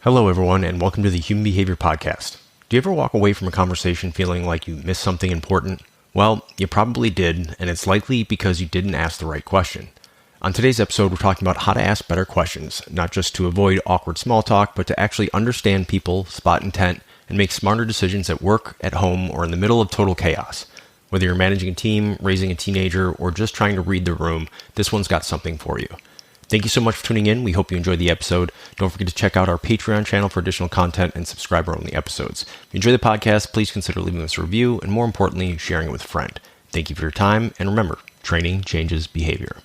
Hello, everyone, and welcome to the Human Behavior Podcast. Do you ever walk away from a conversation feeling like you missed something important? Well, you probably did, and it's likely because you didn't ask the right question. On today's episode, we're talking about how to ask better questions, not just to avoid awkward small talk, but to actually understand people, spot intent, and make smarter decisions at work, at home, or in the middle of total chaos. Whether you're managing a team, raising a teenager, or just trying to read the room, this one's got something for you. Thank you so much for tuning in. We hope you enjoyed the episode. Don't forget to check out our Patreon channel for additional content and subscriber-only episodes. If you enjoy the podcast, please consider leaving us a review and, more importantly, sharing it with a friend. Thank you for your time, and remember, training changes behavior.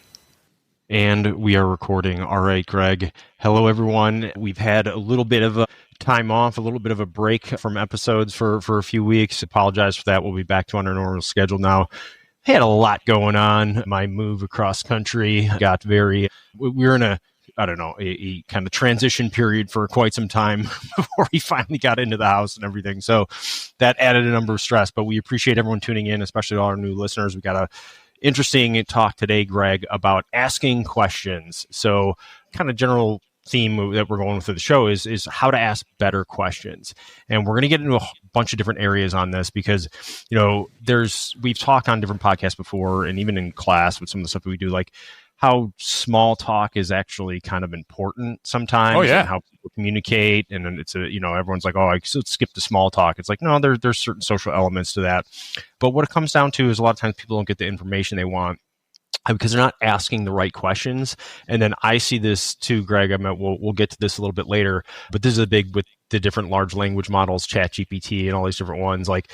And we are recording. All right, Greg. Hello, everyone. We've had a little bit of a time off, a little bit of a break from episodes for a few weeks. Apologize for that. We'll be back to our normal schedule now. Had a lot going on. My move across country got we were in a kind of transition period for quite some time before we finally got into the house and everything. So that added a number of stress, but we appreciate everyone tuning in, especially all our new listeners. We got a interesting talk today, Greg, about asking questions. So kind of general theme that we're going with for the show is how to ask better questions. And we're going to get into a bunch of different areas on this because, we've talked on different podcasts before and even in class with some of the stuff that we do, like how small talk is actually kind of important sometimes. Oh, yeah. And how people communicate. And it's everyone's like, I skip the small talk. It's like, no, there's certain social elements to that. But what it comes down to is a lot of times people don't get the information they want because they're not asking the right questions. And then I see this too, Greg. We'll get to this a little bit later, but this is a big with the different large language models, ChatGPT and all these different ones. Like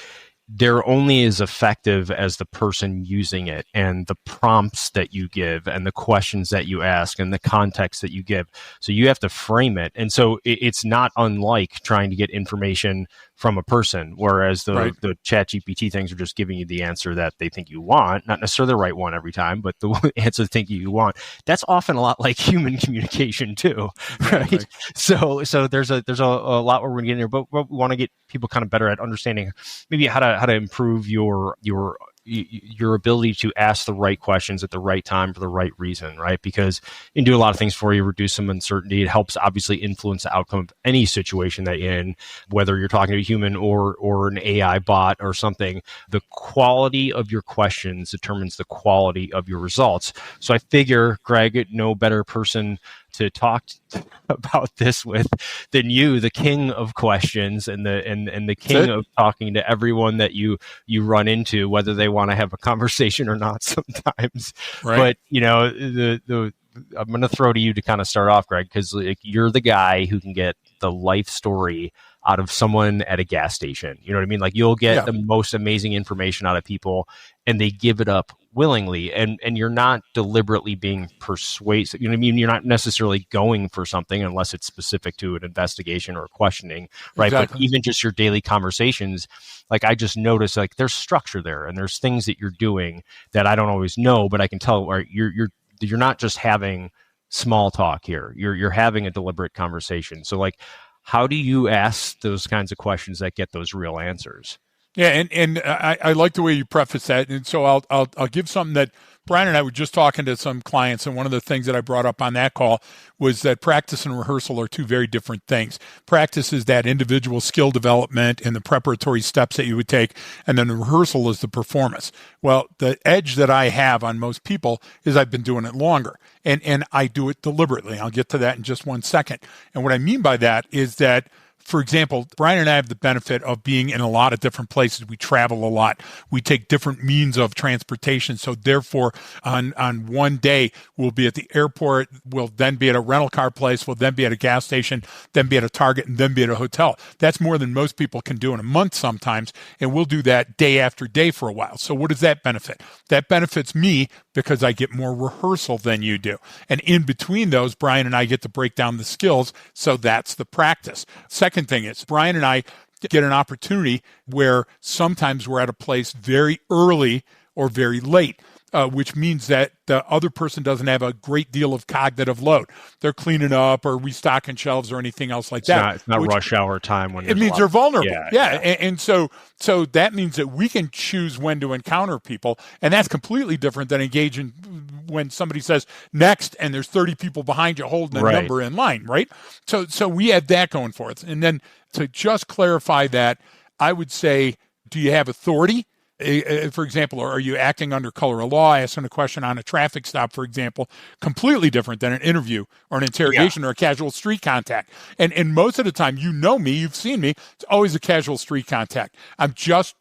they're only as effective as the person using it and the prompts that you give and the questions that you ask and the context that you give. So you have to frame it. And so it's not unlike trying to get information from a person, whereas the ChatGPT things are just giving you the answer that they think you want, not necessarily the right one every time, but the answer they think you want. That's often a lot like human communication too, right? Exactly. So there's a lot where we're going to get in here, but we want to get people kind of better at understanding maybe how to improve your ability to ask the right questions at the right time for the right reason, right? Because it can do a lot of things for you, reduce some uncertainty. It helps obviously influence the outcome of any situation that you're in, whether you're talking to a human or an AI bot or something. The quality of your questions determines the quality of your results. So I figure, Greg, no better person to talk about this with than you, the king of questions and the king of talking to everyone that you run into, whether they want to have a conversation or not sometimes. Right. But I'm going to throw to you to kind of start off, Greg, because you're the guy who can get the life story out of someone at a gas station. You know what I mean? Like you'll get the most amazing information out of people and they give it up willingly. And you're not deliberately being persuasive. You know what I mean? You're not necessarily going for something unless it's specific to an investigation or questioning, right? Exactly. But even just your daily conversations, like I just noticed like there's structure there and there's things that you're doing that I don't always know, but I can tell or you're not just having small talk here. You're having a deliberate conversation. So like, how do you ask those kinds of questions that get those real answers? Yeah, and I like the way you preface that, and so I'll give something that Brian and I were just talking to some clients, and one of the things that I brought up on that call was that practice and rehearsal are two very different things. Practice is that individual skill development and the preparatory steps that you would take, and then the rehearsal is the performance. Well, the edge that I have on most people is I've been doing it longer, and I do it deliberately. I'll get to that in just one second. And what I mean by that is that, for example, Brian and I have the benefit of being in a lot of different places. We travel a lot. We take different means of transportation. So therefore, on one day, we'll be at the airport, we'll then be at a rental car place, we'll then be at a gas station, then be at a Target, and then be at a hotel. That's more than most people can do in a month sometimes, and we'll do that day after day for a while. So what does that benefit? That benefits me because I get more rehearsal than you do. And in between those, Brian and I get to break down the skills, so that's the practice. Second thing is, Brian and I get an opportunity where sometimes we're at a place very early or very late. which means that the other person doesn't have a great deal of cognitive load. They're cleaning up or restocking shelves or anything else like that. It's not rush hour time when it means they're vulnerable. Yeah. And so that means that we can choose when to encounter people, and that's completely different than engaging when somebody says next and there's 30 people behind you holding a Right. number in line, right? So we had that going for us. And then to just clarify that, I would say, do you have authority? For example, are you acting under color of law, asking a question on a traffic stop, for example, completely different than an interview or an interrogation or a casual street contact. And most of the time, you know me, you've seen me, it's always a casual street contact. I'm just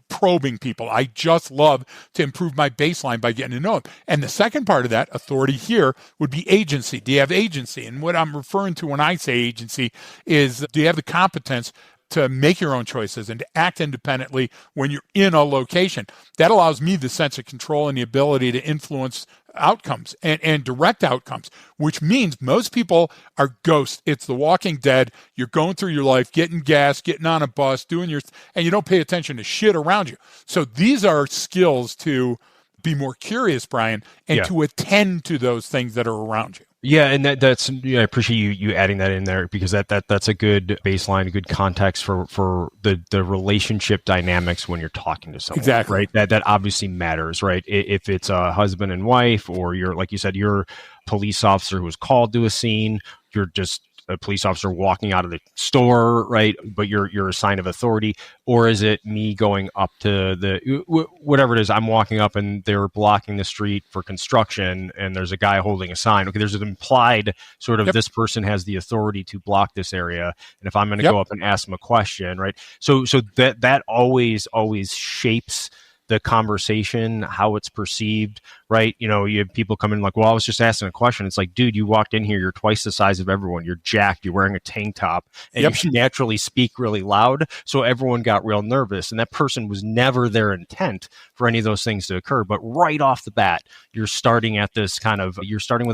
probing people. I just love to improve my baseline by getting to know them. And the second part of that, authority here, would be agency. Do you have agency? And what I'm referring to when I say agency is, do you have the competence to make your own choices and to act independently when you're in a location? That allows me the sense of control and the ability to influence outcomes and direct outcomes, which means most people are ghosts. It's the Walking Dead. You're going through your life, getting gas, getting on a bus, and you don't pay attention to shit around you. So these are skills to be more curious, Brian, and to attend to those things that are around you. Yeah, and that's I appreciate you adding that in there, because that's a good baseline, a good context for the relationship dynamics when you're talking to someone. Exactly. Right? That obviously matters, right? If it's a husband and wife, or you're, like you said, you're a police officer who was called to a scene, you're just a police officer walking out of the store, right? But you're a sign of authority. Or is it me going up to whatever it is, I'm walking up and they're blocking the street for construction and there's a guy holding a sign. Okay, there's an implied sort of this person has the authority to block this area. And if I'm going to go up and ask them a question, right? So that always shapes the conversation, how it's perceived, right? You know, you have people come in like, well, I was just asking a question. It's like, dude, you walked in here, you're twice the size of everyone. You're jacked, you're wearing a tank top, and you naturally speak really loud. So everyone got real nervous. And that person was never their intent for any of those things to occur. But right off the bat, you're starting with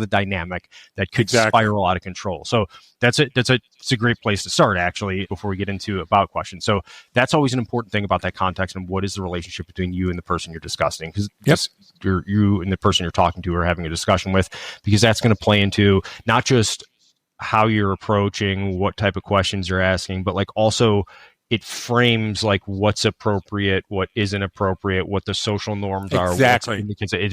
a dynamic that could spiral out of control. So it's a great place to start, actually, before we get into about questions. So that's always an important thing about that context, and what is the relationship between you and the person you're discussing, because you and the person you're talking to are having a discussion with, because that's going to play into not just how you're approaching, what type of questions you're asking, but like also it frames like what's appropriate, what isn't appropriate, what the social norms are. Exactly.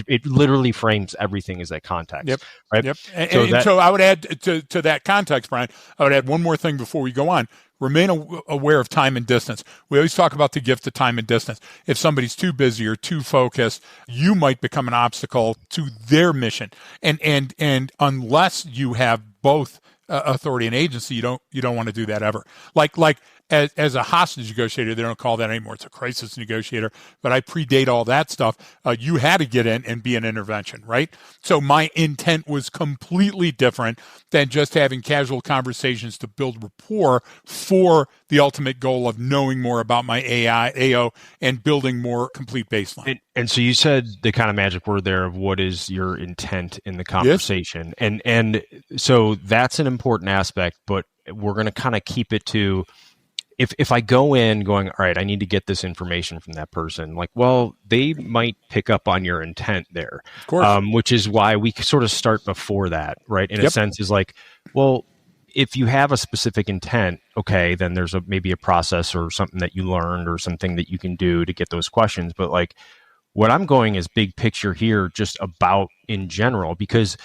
It literally frames everything as that context. Right. And so I would add to that context, Brian, I would add one more thing before we go on. Remain aware of time and distance. We always talk about the gift of time and distance. If somebody's too busy or too focused, you might become an obstacle to their mission. And unless you have both authority and agency, you don't want to do that ever. Like as a hostage negotiator, they don't call that anymore. It's a crisis negotiator. But I predate all that stuff. You had to get in and be an intervention, right? So my intent was completely different than just having casual conversations to build rapport for the ultimate goal of knowing more about my AO and building more complete baseline. And so you said the kind of magic word there of what is your intent in the conversation. Yes. And so that's an important aspect, but we're going to kind of keep it to, if I go in going, all right, I need to get this information from that person, like, well, they might pick up on your intent there, of course. Which is why we sort of start before that, right? In a sense, is like, well, if you have a specific intent, okay, then there's maybe a process or something that you learned or something that you can do to get those questions. But like, what I'm going is big picture here, just about in general, because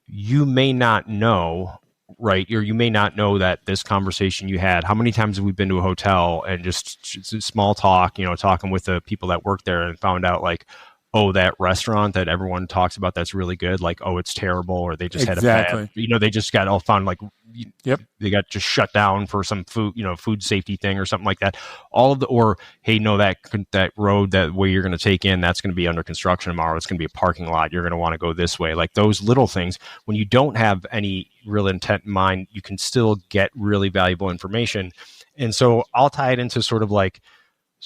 you may not know, right? Or you may not know that this conversation you had, how many times have we been to a hotel and just small talk, talking with the people that work there and found out like, oh, that restaurant that everyone talks about that's really good, like, oh, it's terrible, or they just had a bad, they just got all found like, they got just shut down for some food safety thing or something like that. Or hey, no, that road that way you're going to take in, that's going to be under construction tomorrow. It's going to be a parking lot. You're going to want to go this way. Like those little things, when you don't have any real intent in mind, you can still get really valuable information. And so I'll tie it into sort of like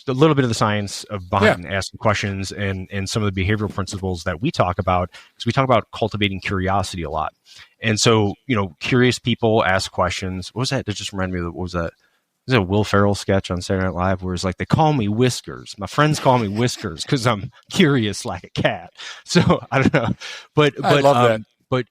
a little bit of the science of behind asking questions and some of the behavioral principles that we talk about, because we talk about cultivating curiosity a lot. And so, curious people ask questions. What was that? That just reminded me of, what was that? There's a Will Ferrell sketch on Saturday Night Live where it's like, they call me Whiskers. My friends call me Whiskers because I'm curious like a cat. So I don't know. But I love that. But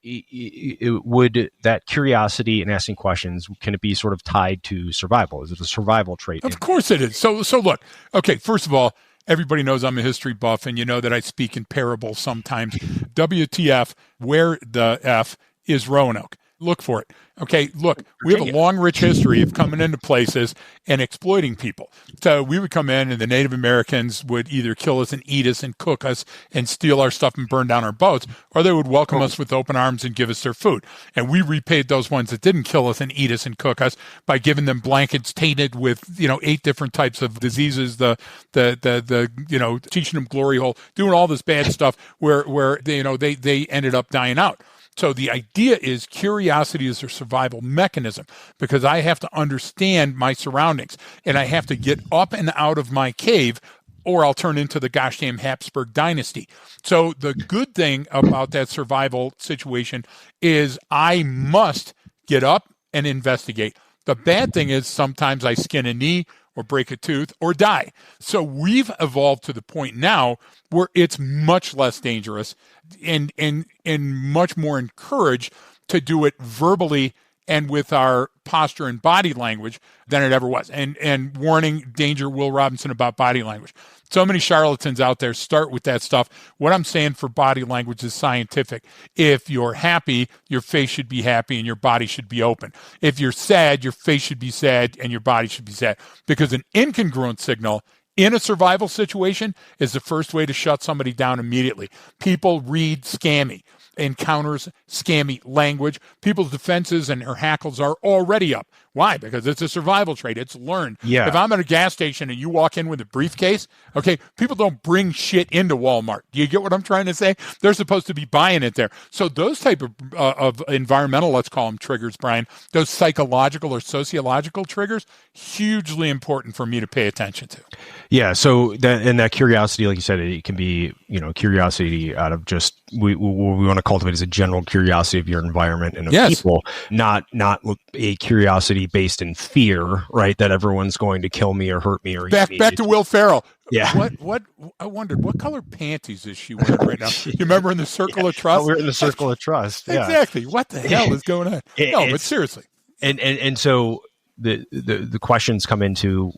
would that curiosity and asking questions, can it be sort of tied to survival? Is it a survival trait? Of course it is. So look, okay, first of all, everybody knows I'm a history buff, and you know that I speak in parables sometimes. WTF, where the F is Roanoke? Look for it. Okay, look, we have a long, rich history of coming into places and exploiting people. So we would come in, and the Native Americans would either kill us and eat us and cook us and steal our stuff and burn down our boats, or they would welcome us with open arms and give us their food. And we repaid those ones that didn't kill us and eat us and cook us by giving them blankets tainted with 8 different types of diseases. The teaching them glory hole, doing all this bad stuff where they ended up dying out. So the idea is curiosity is a survival mechanism, because I have to understand my surroundings and I have to get up and out of my cave, or I'll turn into the gosh damn Habsburg dynasty. So the good thing about that survival situation is I must get up and investigate. The bad thing is sometimes I skin a knee or break a tooth or die. So we've evolved to the point now where it's much less dangerous and much more encouraged to do it verbally and with our posture and body language than it ever was. And warning, danger, Will Robinson, about body language. So many charlatans out there start with that stuff. What I'm saying for body language is scientific. If you're happy, your face should be happy and your body should be open. If you're sad, your face should be sad and your body should be sad. Because an incongruent signal in a survival situation is the first way to shut somebody down immediately. People read scammy, encounters scammy language. People's defenses and their hackles are already up. Why? Because it's a survival trait. It's learned. Yeah. If I'm at a gas station and you walk in with a briefcase, okay, people don't bring shit into Walmart. Do you get what I'm trying to say? They're supposed to be buying it there. So those type of environmental, let's call them triggers, Brian, those psychological or sociological triggers, hugely important for me to pay attention to. Yeah. So that curiosity, like you said, it can be, curiosity out of just, we want to cultivate as a general curiosity of your environment and of people, not a curiosity based in fear, right? That everyone's going to kill me or hurt me or back to Will Ferrell. Yeah. What I wondered, what color panties is she wearing right now? You remember in the Circle of Trust? Oh, we're in the Circle of Trust. Yeah. Exactly. What the hell is going on? No, but seriously. And so the questions come into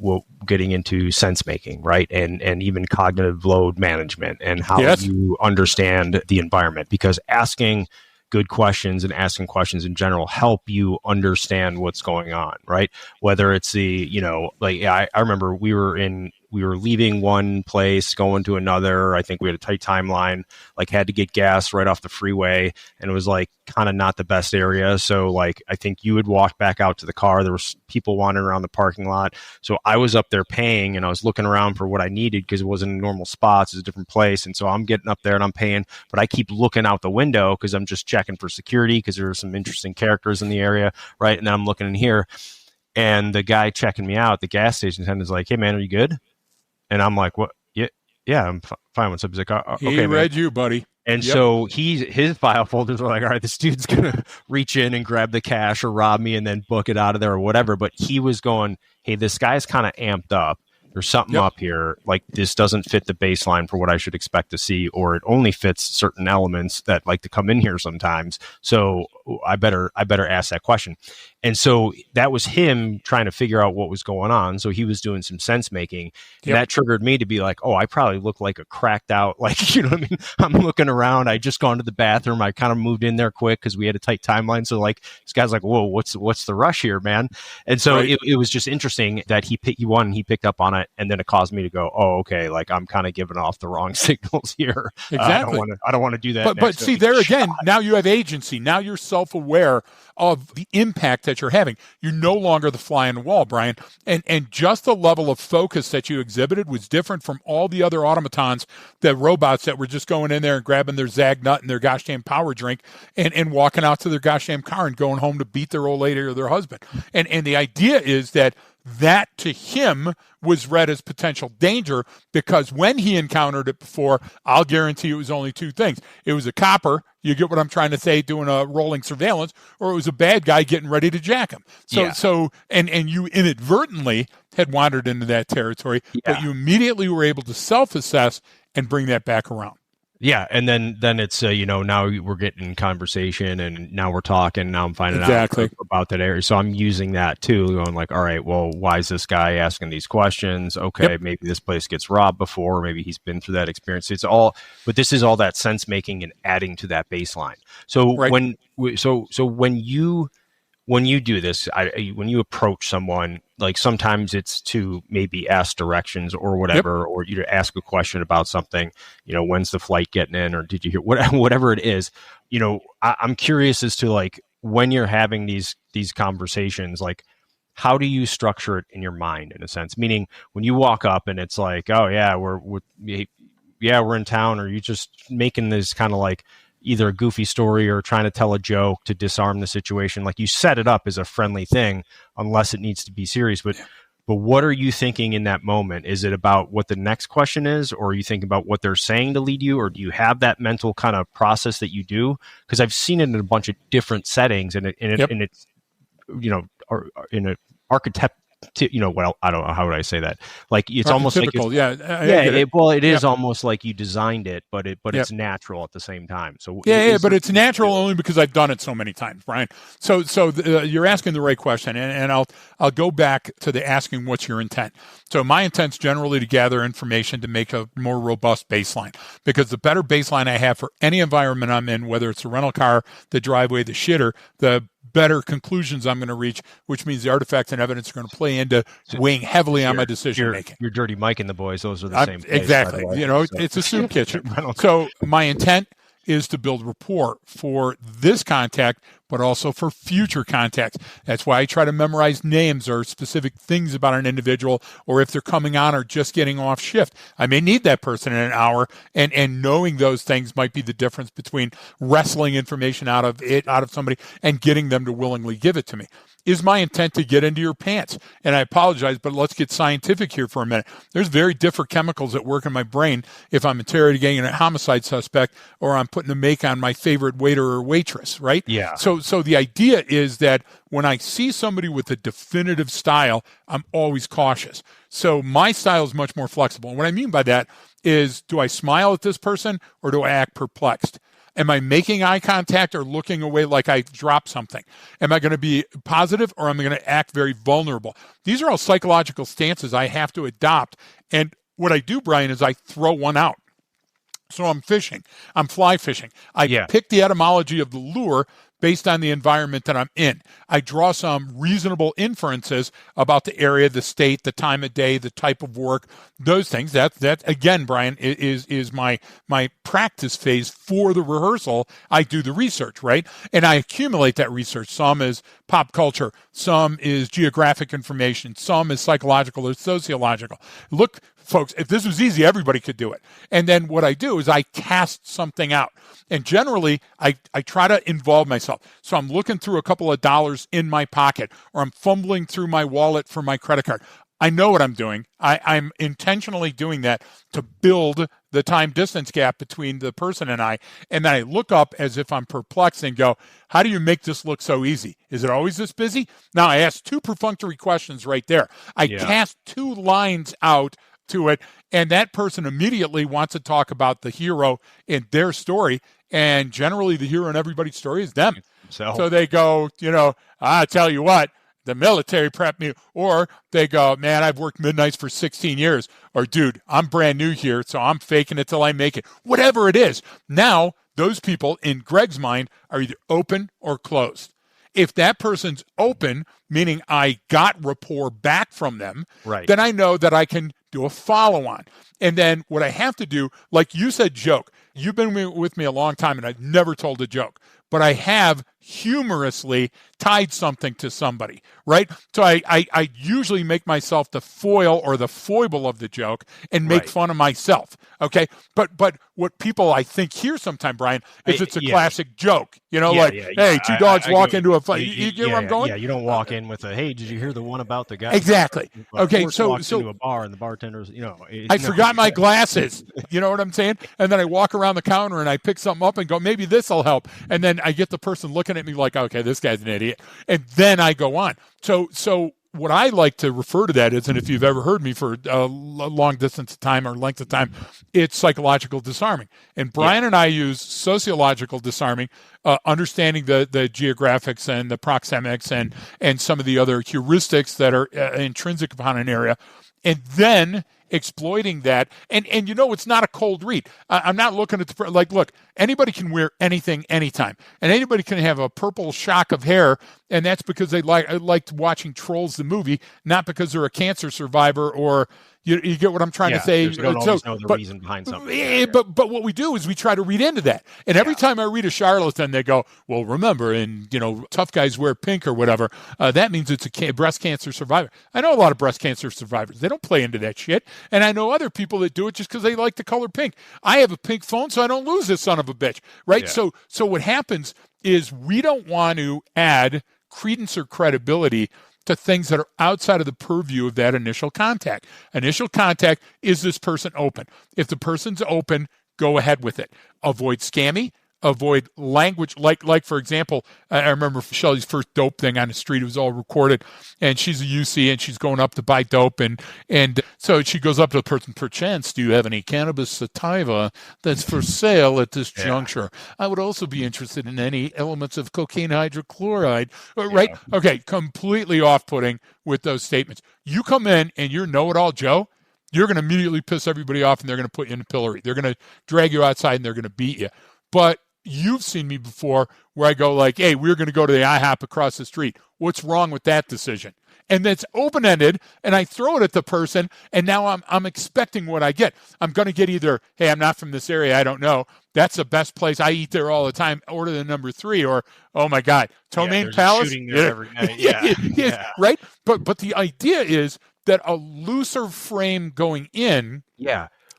getting into sense making, right? And even cognitive load management and how you understand the environment, because asking good questions and asking questions in general help you understand what's going on, right? Whether it's I remember we were leaving one place, going to another. I think we had a tight timeline, had to get gas right off the freeway, and it was kind of not the best area. So I think you had walked back out to the car. There was people wandering around the parking lot. So I was up there paying, and I was looking around for what I needed because it wasn't in normal spots. It's a different place. And so I'm getting up there and I'm paying, but I keep looking out the window because I'm just checking for security because there are some interesting characters in the area, right? And then I'm looking in here, and the guy checking me out, the gas station attendant, is like, "Hey man, are you good?" And I'm like, "What? Yeah, I'm fine." What's up? He's like, "Okay, he read you, buddy." And so his file folders were like, "All right, this dude's gonna reach in and grab the cash or rob me and then book it out of there or whatever." But he was going, "Hey, this guy's kind of amped up. There's something up here. This doesn't fit the baseline for what I should expect to see, or it only fits certain elements that like to come in here sometimes. So I better ask that question." And so that was him trying to figure out what was going on. So he was doing some sense making. And that triggered me to be like, oh, I probably look like a cracked out, you know what I mean? I'm looking around. I just gone to the bathroom. I kind of moved in there quick because we had a tight timeline. So this guy's like, whoa, what's the rush here, man? And so it was just interesting that he picked up on it. And then it caused me to go, oh, okay, I'm kind of giving off the wrong signals here. Exactly. I don't want to do that. But see, there again, now you have agency. Now you're self-aware of the impact that you're having. You're no longer the fly on the wall, Brian. And just the level of focus that you exhibited was different from all the other automatons, the robots that were just going in there and grabbing their Zag nut and their gosh damn power drink and walking out to their gosh damn car and going home to beat their old lady or their husband. And the idea is that to him was read as potential danger, because when he encountered it before, I'll guarantee it was only two things. It was a copper, you get what I'm trying to say, doing a rolling surveillance, or it was a bad guy getting ready to jack him. So you inadvertently had wandered into that territory, but you immediately were able to self-assess and bring that back around. Yeah, and then it's now we're getting in conversation, and now we're talking. Now I'm finding out Exactly. about that area, so I'm using that too, going like, all right, well, why is this guy asking these questions? Okay, Yep. maybe this place gets robbed before, maybe he's been through that experience. It's all, but this is all that sense making and adding to that baseline. So Right. when you do this, when you approach someone, like sometimes it's to maybe ask directions or Yep. whatever, or you to ask a question about something, when's the flight getting in, or did you hear whatever it is, I'm curious as to like when you're having these conversations, like how do you structure it in your mind in a sense? Meaning when you walk up and it's like, oh yeah, we're in town, or you just making this kind of like either a goofy story or trying to tell a joke to disarm the situation. Like you set it up as a friendly thing, unless it needs to be serious. But what are you thinking in that moment? Is it about what the next question is, or are you thinking about what they're saying to lead you, or do you have that mental kind of process that you do? Because I've seen it in a bunch of different settings, and it's or in an architect. Well, I don't know, how would I say that? Like it's almost like Typical. Yeah. I yeah, get it. it is Yep. almost like you designed it, but Yep. it's natural at the same time. So Yeah, but it's natural only because I've done it so many times, Brian. So you're asking the right question, and I'll go back to the asking what's your intent. So my intent's generally to gather information to make a more robust baseline, because the better baseline I have for any environment I'm in, whether it's a rental car, the driveway, the shitter, the better conclusions I'm going to reach, which means the artifacts and evidence are going to play into weighing heavily on my decision making. You're Dirty Mike and the boys; those are the same place, exactly. by the way. It's a soup kitchen. So my intent is to build rapport for this contact, but also for future contacts. That's why I try to memorize names or specific things about an individual, or if they're coming on or just getting off shift. I may need that person in an hour, and knowing those things might be the difference between wrestling information out of somebody and getting them to willingly give it to me. Is my intent to get into your pants? And I apologize, but let's get scientific here for a minute. There's very different chemicals that work in my brain if I'm interrogating a homicide suspect or I'm putting a make on my favorite waiter or waitress, right? Yeah. So the idea is that when I see somebody with a definitive style, I'm always cautious. So my style is much more flexible. And what I mean by that is, do I smile at this person or do I act perplexed? Am I making eye contact or looking away like I dropped something? Am I going to be positive or am I going to act very vulnerable? These are all psychological stances I have to adopt. And what I do, Brian, is I throw one out. So I'm fishing. I'm fly fishing. I pick the etymology of the lure based on the environment that I'm in. I draw some reasonable inferences about the area, the state, the time of day, the type of work, those things. That again, Brian, is my practice phase for the rehearsal. I do the research, right? And I accumulate that research. Some is pop culture, some is geographic information, some is psychological or sociological. Look, folks, if this was easy, everybody could do it. And then what I do is I cast something out. And generally, I try to involve myself. So I'm looking through a couple of dollars in my pocket, or I'm fumbling through my wallet for my credit card. I know what I'm doing. I'm intentionally doing that to build the time distance gap between the person and I. And then I look up as if I'm perplexed and go, how do you make this look so easy? Is it always this busy? Now, I asked two perfunctory questions right there. I cast two lines out to it, and that person immediately wants to talk about the hero in their story, and generally the hero in everybody's story is them. So they go, I tell you what, the military prepped me, or they go, man, I've worked midnights for 16 years, or dude, I'm brand new here, so I'm faking it till I make it. Whatever it is. Now, those people in Greg's mind are either open or closed. If that person's open, meaning I got rapport back from them, then I know that I can do a follow-on. And then what I have to do, like you said, joke. You've been with me a long time, and I've never told a joke. But I have humorously tied something to somebody, right? So I usually make myself the foil or the foible of the joke and make fun of myself, okay? But what people, I think, hear sometime, Brian, is it's a classic joke. Hey, two dogs walk into a fight. You get where I'm going? Yeah, you don't walk in with a, hey, did you hear the one about the guy? Exactly. Okay, so into a bar and the bartender's, I forgot my glasses. You know what I'm saying? And then I walk around the counter and I pick something up and go, maybe this will help. And then I get the person looking at me like, okay, this guy's an idiot. And then I go on. So what I like to refer to that is, and if you've ever heard me for a long distance of time or length of time, it's psychological disarming. And Brian and I use sociological disarming, understanding the geographics and the proxemics and some of the other heuristics that are intrinsic upon an area, and then exploiting that. And it's not a cold read. I'm not looking at look, anybody can wear anything anytime, and anybody can have a purple shock of hair, and that's because they liked watching Trolls the movie, not because they're a cancer survivor or you get what I'm trying to say. You don't always know the reason behind something. But what we do is we try to read into that. And every time I read a charlatan, they go, well, remember, and tough guys wear pink or whatever. That means it's a breast cancer survivor. I know a lot of breast cancer survivors. They don't play into that shit. And I know other people that do it just because they like the color pink. I have a pink phone, so I don't lose this son of a bitch, right? Yeah. So what happens is we don't want to add credence or credibility to things that are outside of the purview of that initial contact. Initial contact, is this person open? If the person's open, go ahead with it. Avoid scammy. Avoid language, like for example, I remember Shelly's first dope thing on the street. It was all recorded, and she's a UC, and she's going up to buy dope, and so she goes up to the person, perchance, do you have any cannabis sativa that's for sale at this juncture? I would also be interested in any elements of cocaine hydrochloride, right? Yeah. Okay, completely off-putting with those statements. You come in, and you're know-it-all Joe, you're going to immediately piss everybody off, and they're going to put you in a pillory. They're going to drag you outside, and they're going to beat you. But you've seen me before where I go like, hey, we're going to go to the IHOP across the street. What's wrong with that decision? And that's open-ended, and I throw it at the person, and now I'm expecting what I get. I'm going to get either, hey, I'm not from this area, I don't know. That's the best place. I eat there all the time. Order the number 3, or, oh, my God, Tomaine Palace? Shooting there every night. Right? But the idea is that a looser frame going in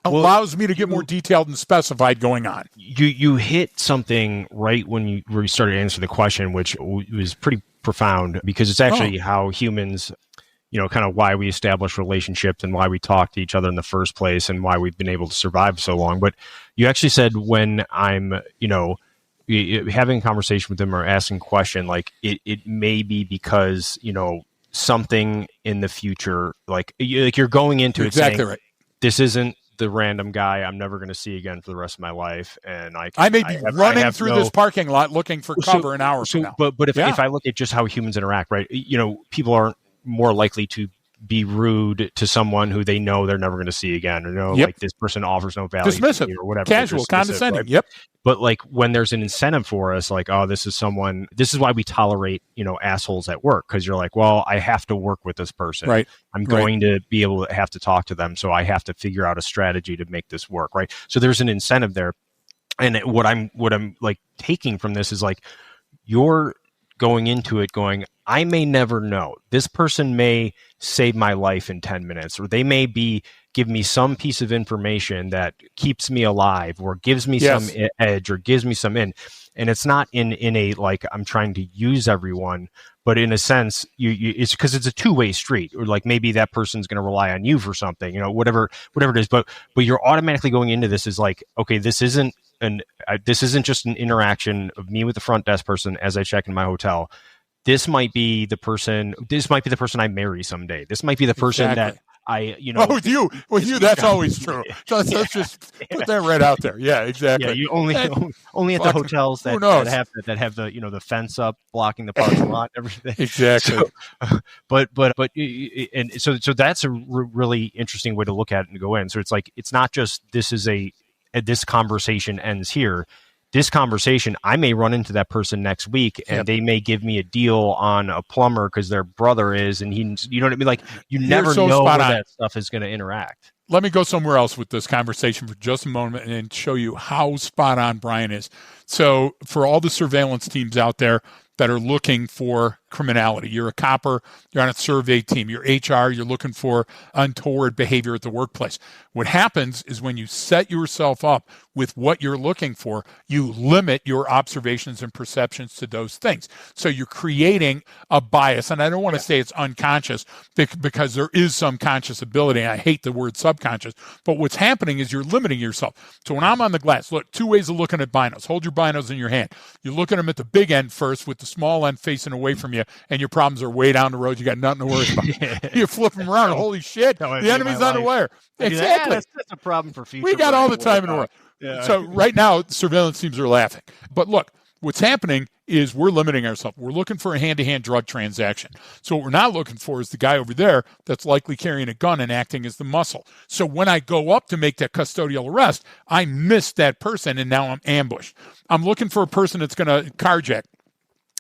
allows me to get more detailed and specified going on. You hit something right when you started answering the question, which was pretty profound, because it's actually how humans, kind of why we establish relationships and why we talk to each other in the first place and why we've been able to survive so long. But you actually said, when I'm, having a conversation with them or asking a question, like it may be because, something in the future, like you're going into it exactly saying, right. This isn't the random guy I'm never going to see again for the rest of my life, and I may be running through this parking lot looking for cover an hour from now. But if I look at just how humans interact, right? People aren't more likely to be rude to someone who they know they're never going to see again, or like this person offers no value, dismissive, to me or whatever, casual, condescending. Right? Yep. But like when there's an incentive for us, like, oh, this is why we tolerate, assholes at work. Cause you're like, well, I have to work with this person. Right. I'm going to be able to have to talk to them. So I have to figure out a strategy to make this work. Right. So there's an incentive there. And what I'm like taking from this is like, you're going into it going, I may never know. This person may save my life in 10 minutes, or they may give me some piece of information that keeps me alive, or gives me some edge, or gives me some in. And it's not in a, like, I'm trying to use everyone, but in a sense, it's because it's a two-way street, or like maybe that person's going to rely on you for something, whatever it is. But you're automatically going into this is like, okay, this isn't just an interaction of me with the front desk person as I check in my hotel. This might be the person I marry someday. This might be the person that I, with you, that's always true. So let's just put that right out there. Yeah, exactly. Yeah, you only at the hotels that have the, the fence up blocking the parking lot, everything. Exactly. So that's a really interesting way to look at it and go in. So it's like, it's not just, this conversation ends here. This conversation, I may run into that person next week, and they may give me a deal on a plumber because their brother is, and you know what I mean? Like, you never know where that stuff is going to interact. Let me go somewhere else with this conversation for just a moment and show you how spot on Brian is. So for all the surveillance teams out there that are looking for criminality, you're a copper, you're on a survey team, you're HR, you're looking for untoward behavior at the workplace. What happens is when you set yourself up with what you're looking for, you limit your observations and perceptions to those things. So you're creating a bias. And I don't want to say it's unconscious because there is some conscious ability. I hate the word subconscious. But what's happening is you're limiting yourself. So when I'm on the glass, look, two ways of looking at binos. Hold your binos in your hand. You look at them at the big end first with the small end facing away from you. and your problems are way down the road. You got nothing to worry about. You flip them around. Holy shit, the enemy's on the wire. Exactly. That's a problem for future. We got all the time in the world. Yeah. So right now, surveillance teams are laughing. But look, what's happening is we're limiting ourselves. We're looking for a hand-to-hand drug transaction. So what we're not looking for is the guy over there that's likely carrying a gun and acting as the muscle. So when I go up to make that custodial arrest, I miss that person, and now I'm ambushed. I'm looking for a person that's going to carjack,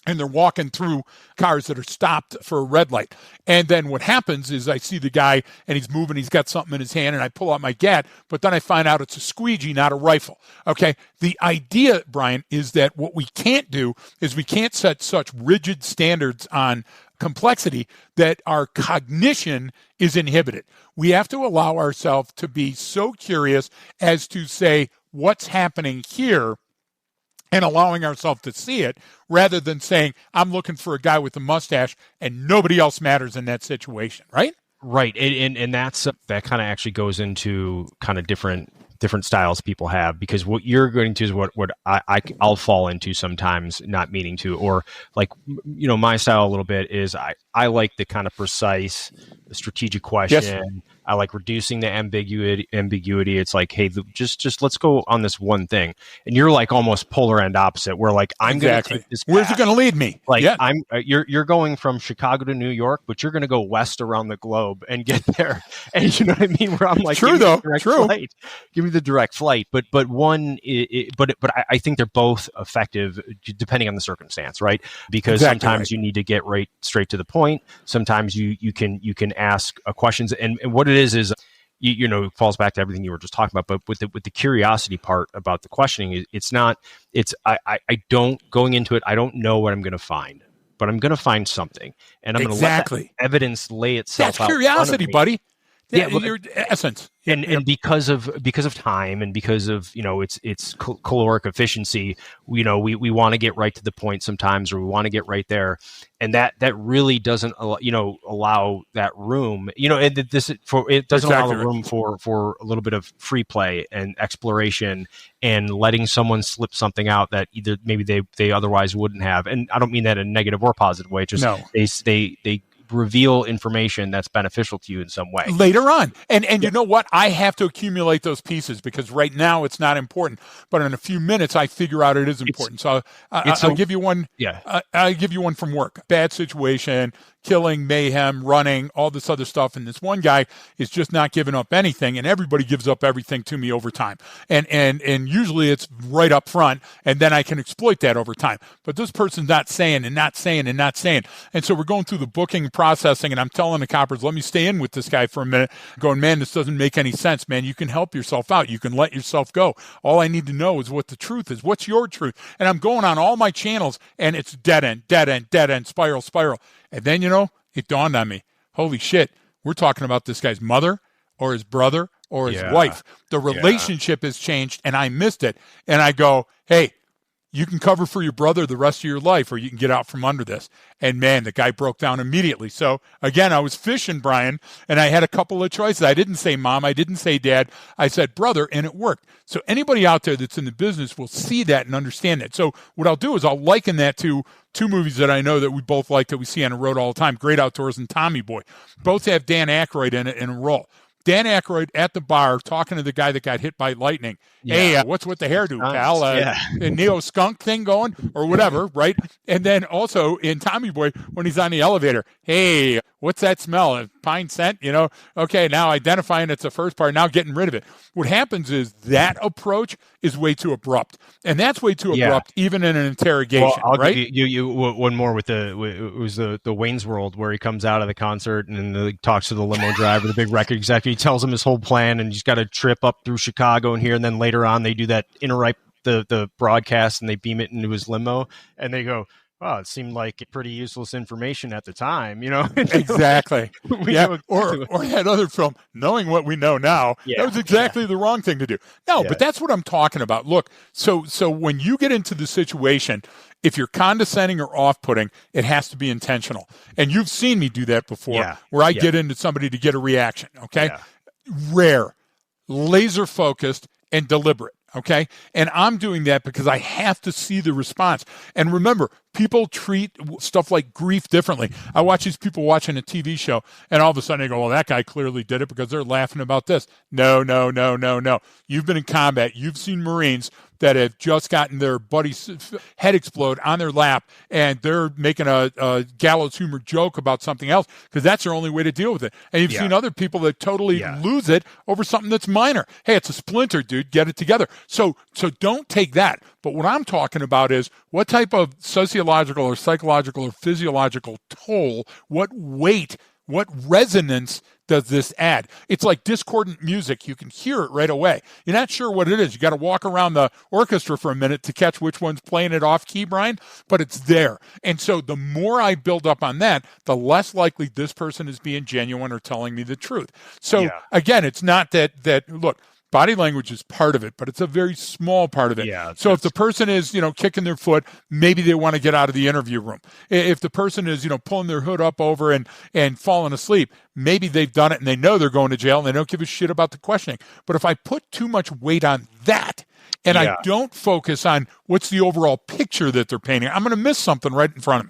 and they're walking through cars that are stopped for a red light. And then what happens is I see the guy, and he's moving, he's got something in his hand, and I pull out my gat, but then I find out it's a squeegee, not a rifle. Okay? The idea, Brian, is that what we can't do is we can't set such rigid standards on complexity that our cognition is inhibited. We have to allow ourselves to be so curious as to say, what's happening here, and allowing ourselves to see it, rather than saying, I'm looking for a guy with a mustache and nobody else matters in that situation, right? Right. And that's that kind of actually goes into kind of different styles people have, because what you're going to is what I'll fall into sometimes, not meaning to, or like, my style a little bit is I like the kind of precise strategic question. Yes. I like reducing the ambiguity. It's like, hey, just let's go on this one thing. And you're like almost polar end opposite, where like, I'm going to take this path. Where's it going to lead me? Like, yeah. You're going from Chicago to New York, but you're going to go west around the globe and get there. And you know what I mean? Where I'm like, true though, true. Flight. Give me the direct flight. But one, but I think they're both effective depending on the circumstance, right? Because sometimes you need to get right straight to the point. Sometimes you can ask questions, and what it is it falls back to everything you were just talking about. But with the curiosity part about the questioning, I don't, going into it, I don't know what I'm going to find, but I'm going to find something, and I'm going to let that evidence lay itself out. That's curiosity, buddy. Yeah, your essence. And because of time, and because of its caloric efficiency, we want to get right to the point sometimes, or we want to get right there, and that really doesn't allow that room. It doesn't allow the room for a little bit of free play and exploration, and letting someone slip something out that either maybe they otherwise wouldn't have. And I don't mean that in a negative or positive way. Just they reveal information that's beneficial to you in some way later on. And you know what? I have to accumulate those pieces, because right now it's not important, but in a few minutes I figure out it is important. So I'll give you one. Yeah. I'll give you one from work. Bad situation, killing, mayhem, running, all this other stuff. And this one guy is just not giving up anything, and everybody gives up everything to me over time. And usually it's right up front, and then I can exploit that over time. But this person's not saying and not saying and not saying. And so we're going through the booking processing, and I'm telling the coppers, let me stay in with this guy for a minute, going, man, this doesn't make any sense, man. You can help yourself out. You can let yourself go. All I need to know is what the truth is. What's your truth? And I'm going on all my channels, and it's dead end, spiral. And then, it dawned on me, holy shit, we're talking about this guy's mother or his brother or his wife. The relationship has changed, and I missed it. And I go, hey, you can cover for your brother the rest of your life, or you can get out from under this. And man, the guy broke down immediately. So again, I was fishing, Brian, and I had a couple of choices. I didn't say mom. I didn't say dad. I said brother, and it worked. So anybody out there that's in the business will see that and understand that. So what I'll do is I'll liken that to two movies that I know that we both like, that we see on the road all the time, Great Outdoors and Tommy Boy. Both have Dan Aykroyd in it in a role. Dan Aykroyd at the bar talking to the guy that got hit by lightning. Yeah. Hey, what's with the hairdo, pal? A Neo skunk thing going or whatever, right? And then also in Tommy Boy, when he's on the elevator, hey, what's that smell? A pine scent, Okay, now identifying it's the first part, now getting rid of it. What happens is that approach is way too abrupt. And that's way too abrupt, even in an interrogation, I'll right? Give you one more with it was the Wayne's World, where he comes out of the concert and he talks to the limo driver, the big record executive. He tells him his whole plan, and he's got to trip up through Chicago and here, and then later on they do that interrupt the broadcast, and they beam it into his limo, and they go, wow, it seemed like pretty useless information at the time, Exactly. Or that other film, knowing what we know now, that was exactly the wrong thing to do. No, but that's what I'm talking about. Look, so when you get into the situation, if you're condescending or off-putting, it has to be intentional. And you've seen me do that before, where I get into somebody to get a reaction, okay? Yeah. Rare, laser-focused, and deliberate. Okay. And I'm doing that because I have to see the response. And remember, people treat stuff like grief differently. I watch these people watching a TV show and all of a sudden they go, well, that guy clearly did it because they're laughing about this. No, no, no, no, no. You've been in combat. You've seen Marines that have just gotten their buddy's head explode on their lap and they're making a gallows humor joke about something else because that's their only way to deal with it. And you've seen other people that totally lose it over something that's minor. Hey, it's a splinter, dude. Get it together. So don't take that. But what I'm talking about is what type of sociological or psychological or physiological toll, what weight, what resonance does this add? It's like discordant music. You can hear it right away. You're not sure what it is. You got to walk around the orchestra for a minute to catch which one's playing it off key, Brian, but it's there. And so the more I build up on that, the less likely this person is being genuine or telling me the truth. So again, it's not that look, body language is part of it, but it's a very small part of it. So if the person is, kicking their foot, maybe they want to get out of the interview room. If the person is, pulling their hood up over and falling asleep, maybe they've done it and they know they're going to jail and they don't give a shit about the questioning. But if I put too much weight on that and I don't focus on what's the overall picture that they're painting, I'm going to miss something right in front of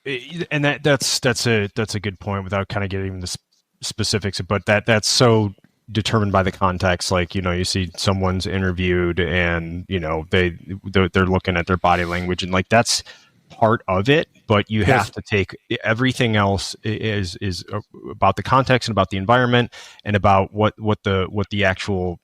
me. And that's a good point without kind of getting the specifics, but that's so determined by the context. Like, you see someone's interviewed and, they're looking at their body language and like, that's part of it, but you have to take everything else is about the context and about the environment and about what the actual,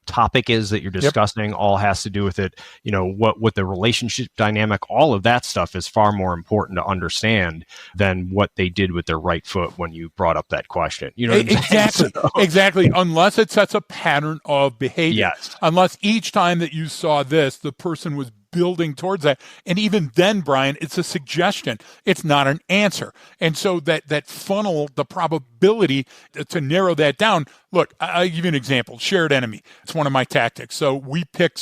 topic is that you're discussing. All has to do with it. What the relationship dynamic, all of that stuff is far more important to understand than what they did with their right foot when you brought up that question. You know what I'm saying? Exactly. Unless it sets a pattern of behavior. Yes. Unless each time that you saw this, the person was building towards that. And even then, Brian, it's a suggestion. It's not an answer. And so that funnel, the probability to narrow that down. Look, I'll give you an example. Shared enemy. It's one of my tactics. So I pick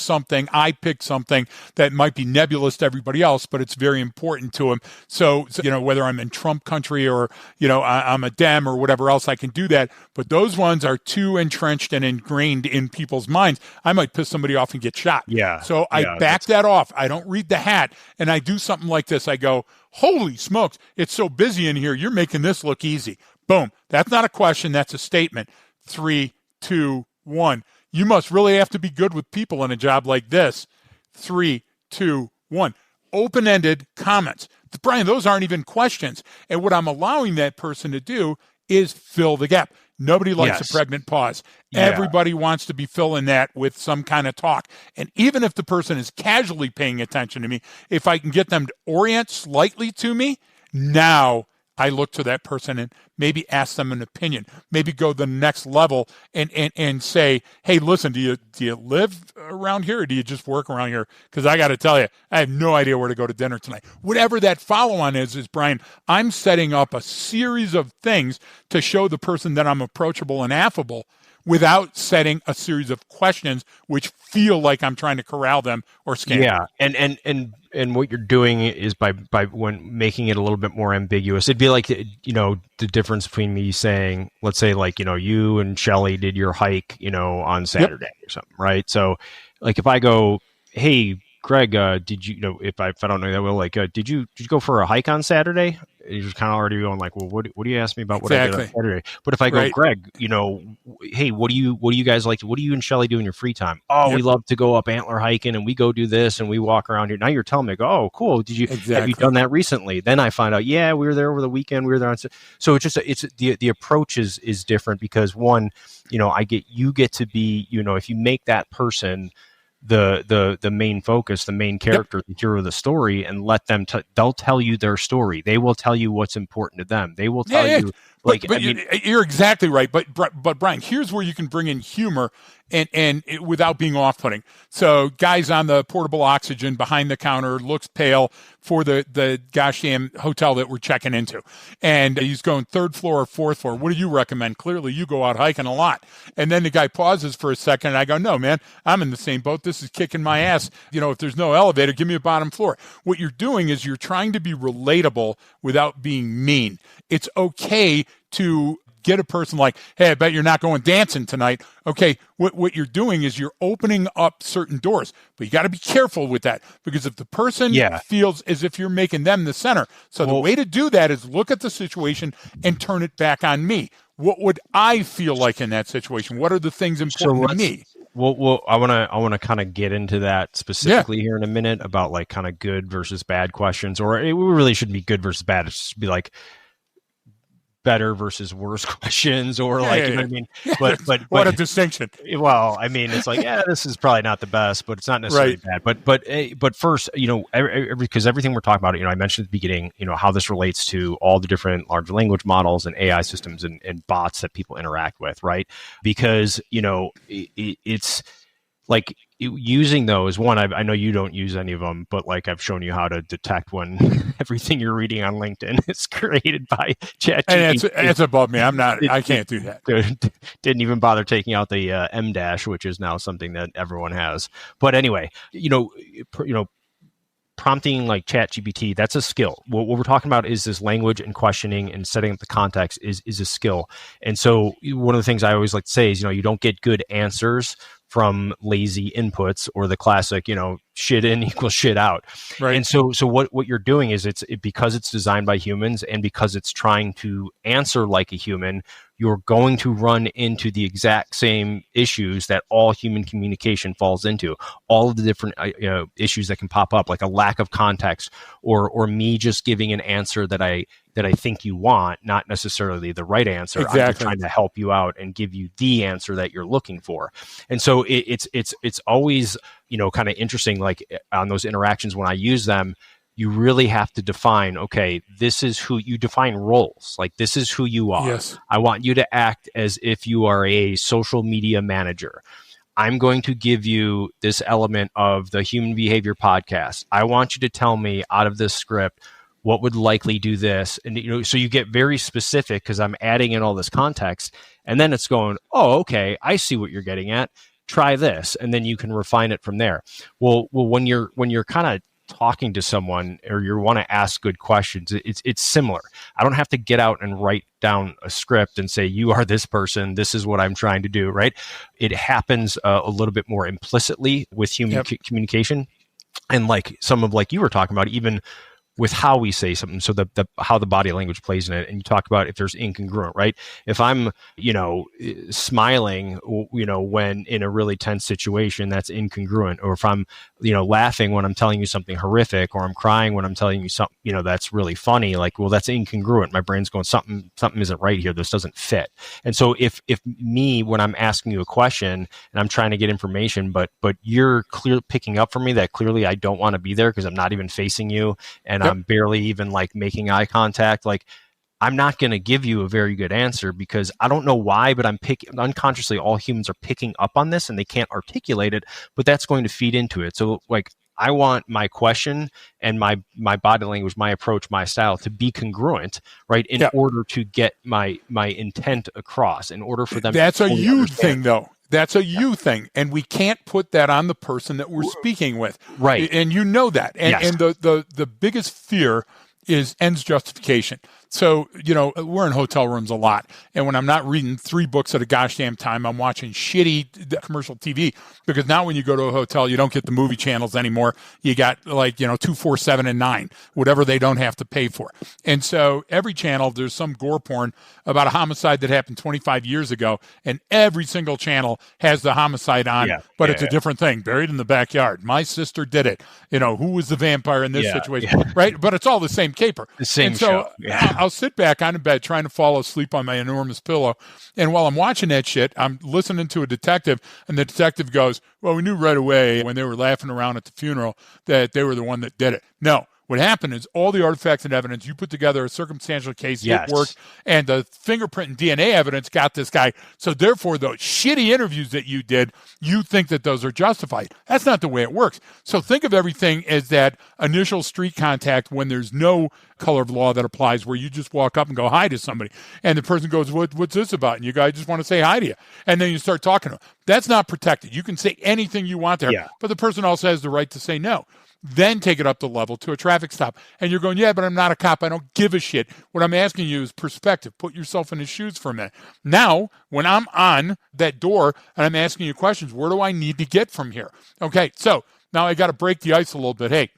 something that might be nebulous to everybody else, but it's very important to them. So whether I'm in Trump country or, I'm a Dem or whatever else, I can do that. But those ones are too entrenched and ingrained in people's minds. I might piss somebody off and get shot. Yeah. So I back that off. I don't read the hat and I do something like this. I go, holy smokes, it's so busy in here. You're making this look easy. Boom. That's not a question. That's a statement. 3, 2, 1. You must really have to be good with people in a job like this. 3, 2, 1. Open-ended comments. Brian, those aren't even questions. And what I'm allowing that person to do is fill the gap. Nobody likes a pregnant pause. Yeah. Everybody wants to be filling that with some kind of talk. And even if the person is casually paying attention to me, if I can get them to orient slightly to me, now I look to that person and maybe ask them an opinion, maybe go the next level and say, hey, listen, do you live around here or do you just work around here? Because I got to tell you, I have no idea where to go to dinner tonight. Whatever that follow-on is, Brian, I'm setting up a series of things to show the person that I'm approachable and affable without setting a series of questions which feel like I'm trying to corral them or scam them. And what you're doing is by when making it a little bit more ambiguous, it'd be like, the difference between me saying, let's say like, you and Shelly did your hike, on Saturday or something, right? So like if I go, hey, Greg, did you, if I don't know that well, like, did you go for a hike on Saturday? You're just kind of already going like, well, what do you ask me about what I did on Saturday? But if I go, Greg, hey, what do you guys like? What do you and Shelly do in your free time? Oh, we love to go up antler hiking and we go do this and we walk around here. Now you're telling me, oh, cool. Have you done that recently? Then I find out, we were there over the weekend. We were there on. So it's the approach is different because one, you get to be, if you make that person the main focus, the main character, the hero of the story, and let them they'll tell you their story. They will tell you what's important to them. They will tell you you're exactly right. But Brian, here's where you can bring in humor and without being off-putting. So guys on the portable oxygen behind the counter looks pale for the gosh damn hotel that we're checking into. And he's going third floor or fourth floor. What do you recommend? Clearly you go out hiking a lot. And then the guy pauses for a second and I go, no, man, I'm in the same boat. This is kicking my ass. If there's no elevator, give me a bottom floor. What you're doing is you're trying to be relatable without being mean. It's okay to get a person like, hey, I bet you're not going dancing tonight. Okay, what you're doing is you're opening up certain doors, but you got to be careful with that, because if the person feels as if you're making them the center. So the way to do that is look at the situation and turn it back on me. What would I feel like in that situation? What are the things important to me? Well, I want to kind of get into that specifically here in a minute about like kind of good versus bad questions, or it really shouldn't be good versus bad. It should be like better versus worse questions, or you know what I mean? But what a distinction. Well, I mean, it's like, this is probably not the best, but it's not necessarily bad. But first, because everything we're talking about, I mentioned at the beginning, how this relates to all the different large language models and AI systems and bots that people interact with, right? Because, it's like using those, one, I know you don't use any of them, but like I've shown you how to detect when everything you're reading on LinkedIn is created by ChatGPT. And it's above me. I can't do that. Didn't even bother taking out the M dash, which is now something that everyone has. But anyway, prompting like ChatGPT, that's a skill. What we're talking about is this language and questioning and setting up the context is a skill. And so one of the things I always like to say is, you don't get good answers from lazy inputs, or the classic, shit in equals shit out. Right. And so what you're doing is because it's designed by humans and because it's trying to answer like a human, you're going to run into the exact same issues that all human communication falls into. All of the different issues that can pop up, like a lack of context, or me just giving an answer that I think you want, not necessarily the right answer. Exactly. I'm just trying to help you out and give you the answer that you're looking for. And so it's always, kind of interesting, like on those interactions when I use them, you really have to define, okay, this is who you define roles. Like, this is who you are. Yes. I want you to act as if you are a social media manager. I'm going to give you this element of the Human Behavior Podcast. I want you to tell me out of this script what would likely do this. And, so you get very specific because I'm adding in all this context. And then it's going, oh, okay, I see what you're getting at. Try this. And then you can refine it from there. Well, when you're kind of talking to someone, or you want to ask good questions, it's similar. I don't have to get out and write down a script and say, you are this person, this is what I'm trying to do, right? It happens a little bit more implicitly with human communication. And like some of, like you were talking about, even with how we say something, so how the body language plays in it. And you talk about if there's incongruent, right? If I'm, smiling, when in a really tense situation, that's incongruent. Or if I'm, laughing when I'm telling you something horrific, or I'm crying when I'm telling you something, that's really funny, like, well, that's incongruent. My brain's going, something isn't right here. This doesn't fit. And so if me, when I'm asking you a question and I'm trying to get information, but you're picking up for me that clearly I don't want to be there because I'm not even facing you, and I'm barely even like making eye contact, like, I'm not going to give you a very good answer, because I don't know why, but I'm unconsciously, all humans are picking up on this and they can't articulate it, but that's going to feed into it. So like, I want my question and my body language, my approach, my style to be congruent, right? In order to get my intent across, in order for them That's to a you understand. thing, though. That's a you thing, and we can't put that on the person that we're speaking with. Right. And you know that. And, Yes. and the biggest fear is ends justification. So, we're in hotel rooms a lot. And when I'm not reading 3 books at a gosh damn time, I'm watching shitty commercial TV. Because now when you go to a hotel, you don't get the movie channels anymore. You got 2, 4, 7, and 9, whatever they don't have to pay for. And so every channel, there's some gore porn about a homicide that happened 25 years ago. And every single channel has the homicide on, but it's a different thing. Buried in the backyard. My sister did it. Who was the vampire in this situation? Right? But it's all the same caper. The same and so show. Yeah. I'll sit back on the bed trying to fall asleep on my enormous pillow. And while I'm watching that shit, I'm listening to a detective, and the detective goes, well, we knew right away when they were laughing around at the funeral that they were the one that did it. No. What happened is all the artifacts and evidence, you put together a circumstantial case, it worked, and the fingerprint and DNA evidence got this guy. So therefore, those shitty interviews that you did, you think that those are justified. That's not the way it works. So think of everything as that initial street contact when there's no color of law that applies, where you just walk up and go hi to somebody, and the person goes, what's this about? And you guys just want to say hi to you. And then you start talking to them. That's not protected. You can say anything you want there, but the person also has the right to say no. then take it up the level to a traffic stop. And you're going, yeah, but I'm not a cop. I don't give a shit. What I'm asking you is perspective. Put yourself in his shoes for a minute. Now, when I'm on that door and I'm asking you questions, where do I need to get from here? Okay, so now I got to break the ice a little bit. Hey,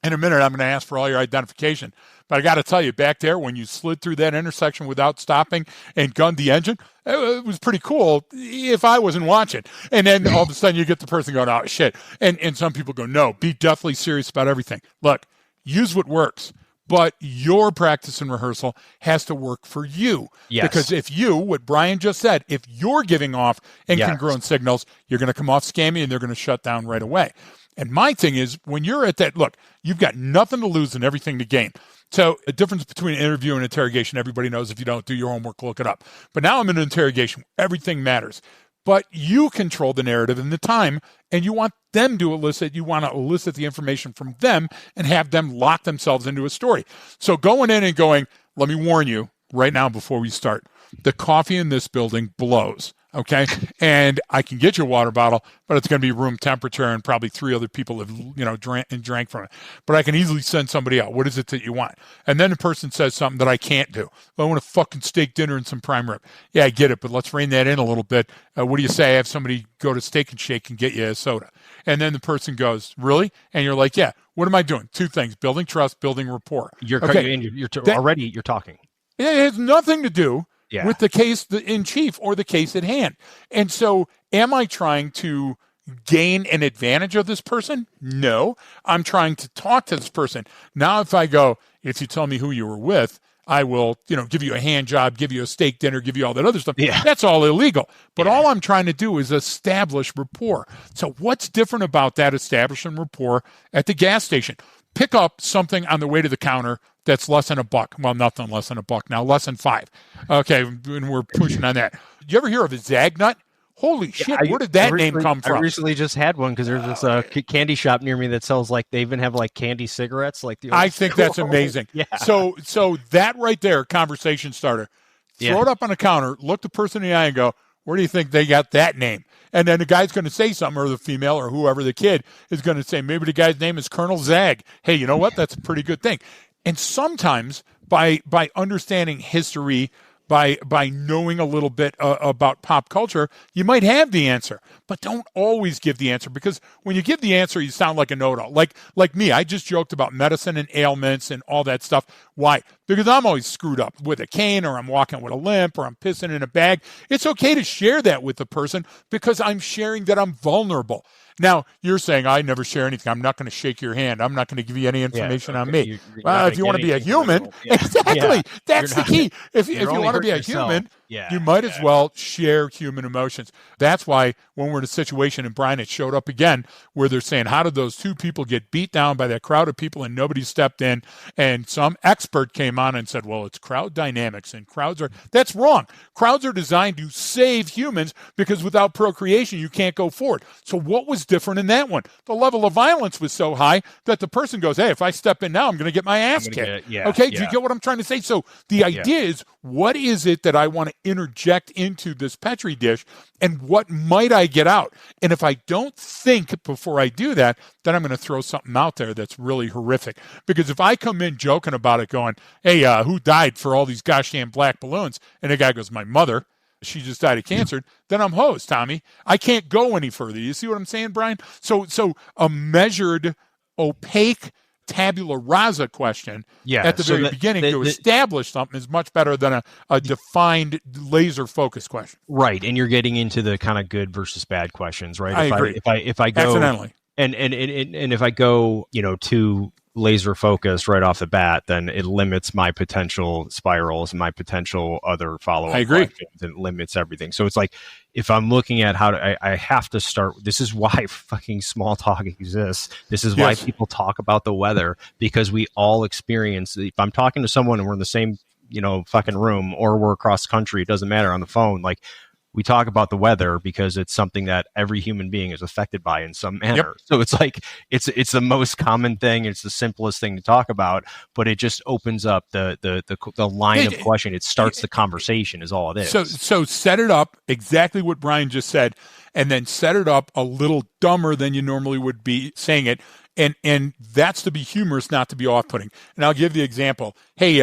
in a minute, I'm going to ask for all your identification. But I got to tell you, back there, when you slid through that intersection without stopping and gunned the engine, it was pretty cool if I wasn't watching. And then all of a sudden you get the person going, oh, shit. And some people go, no, be deathly serious about everything. Look, use what works. But your practice and rehearsal has to work for you. Yes. Because if you, what Brian just said, if you're giving off incongruent signals, you're going to come off scammy and they're going to shut down right away. And my thing is, when you're at that, look, you've got nothing to lose and everything to gain. So a difference between an interview and interrogation, everybody knows. If you don't do your homework, look it up. But now I'm in an interrogation. Everything matters. But you control the narrative and the time, and you want them to elicit, you want to elicit the information from them and have them lock themselves into a story. So going in and going, let me warn you right now before we start, the coffee in this building blows. Okay. And I can get you a water bottle, but it's going to be room temperature and probably 3 other people have, drank from it. But I can easily send somebody out. What is it that you want? And then the person says something that I can't do. I want a fucking steak dinner and some prime rib. Yeah, I get it, but let's rein that in a little bit. What do you say? I have somebody go to Steak and Shake and get you a soda. And then the person goes, really? And you're like, yeah, what am I doing? 2 things, building trust, building rapport. You're talking. It has nothing to do with the case in chief or the case at hand. And so am I trying to gain an advantage of this person? No. I'm trying to talk to this person. Now, if I go, if you tell me who you were with, I will, give you a hand job, give you a steak dinner, give you all that other stuff. Yeah. That's all illegal. But all I'm trying to do is establish rapport. So what's different about that establishing rapport at the gas station? Pick up something on the way to the counter that's less than $1. Well, nothing less than $1 now, less than $5. Okay, and we're pushing on that. You ever hear of a Zagnut? Holy shit, where did that name come from? I recently just had one because there's this candy shop near me that sells they even have candy cigarettes. I think that's amazing. Yeah. So that right there, conversation starter. Throw it up on the counter, look the person in the eye and go, where do you think they got that name? And then the guy's going to say something, or the female, or whoever the kid is going to say, maybe the guy's name is Colonel Zag. Hey, you know what? That's a pretty good thing. And sometimes by understanding history, by knowing a little bit about pop culture, you might have the answer, but don't always give the answer, because when you give the answer, you sound like a know-it-all. Like me, I just joked about medicine and ailments and all that stuff. Why? Because I'm always screwed up with a cane, or I'm walking with a limp, or I'm pissing in a bag. It's okay to share that with the person because I'm sharing that I'm vulnerable. Now, you're saying, I never share anything. I'm not going to shake your hand. I'm not going to give you any information on me. Well, if you want to be a human, exactly. That's the key. If you want to be a human, you might as well share human emotions. That's why when we're in a situation, and Brian, it showed up again, where they're saying, how did those 2 people get beat down by that crowd of people and nobody stepped in? And some expert came on and said, well, it's crowd dynamics, and that's wrong. Crowds are designed to save humans, because without procreation, you can't go forward. So what was different in that one? The level of violence was so high that the person goes, hey, if I step in now, I'm going to get my ass kicked. Do you get what I'm trying to say? So the idea is, what is it that I want to interject into this Petri dish, and what might I get out? And if I don't think before I do that, then I'm going to throw something out there that's really horrific. Because if I come in joking about it going, hey, who died for all these gosh damn black balloons? And the guy goes, my mother. She just died of cancer, then I'm hosed, Tommy. I can't go any further. You see what I'm saying, Brian? So a measured, opaque, tabula rasa question at the very beginning to establish something is much better than a defined, laser-focused question. Right, and you're getting into the kind of good versus bad questions, right? I agree. If I go accidentally, and if I go, too laser focused right off the bat, then it limits my potential spirals and my potential other follow-up questions, and it limits everything. So it's like, if I'm looking at how to, I have to start. This is why fucking small talk exists. This is why people talk about the weather, because we all experience. If I'm talking to someone and we're in the same, fucking room, or we're across country, it doesn't matter, on the phone, we talk about the weather because it's something that every human being is affected by in some manner. So it's like, it's the most common thing. It's the simplest thing to talk about, but it just opens up the line of question. It starts the conversation is all it is. So set it up exactly what Brian just said, and then set it up a little dumber than you normally would be saying it. And that's to be humorous, not to be off-putting. And I'll give the example. Hey,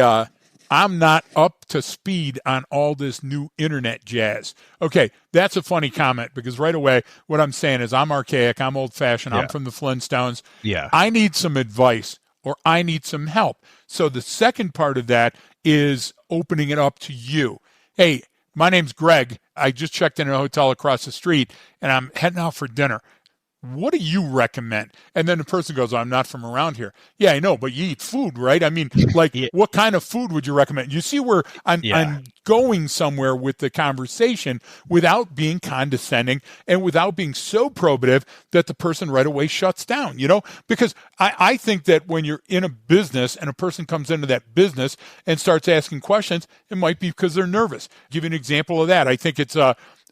I'm not up to speed on all this new internet jazz. Okay, that's a funny comment because right away what I'm saying is I'm archaic, I'm old-fashioned, I'm from the Flintstones. Yeah. I need some advice or I need some help. So the second part of that is opening it up to you. Hey, my name's Greg. I just checked in a hotel across the street and I'm heading out for dinner. What do you recommend? And then the person goes, I'm not from around here. Yeah, I know, but you eat food, right? I mean, like, what kind of food would you recommend? You see where I'm going somewhere with the conversation without being condescending and without being so probative that the person right away shuts down, Because I think that when you're in a business and a person comes into that business and starts asking questions, it might be because they're nervous. I'll give you an example of that. I think it's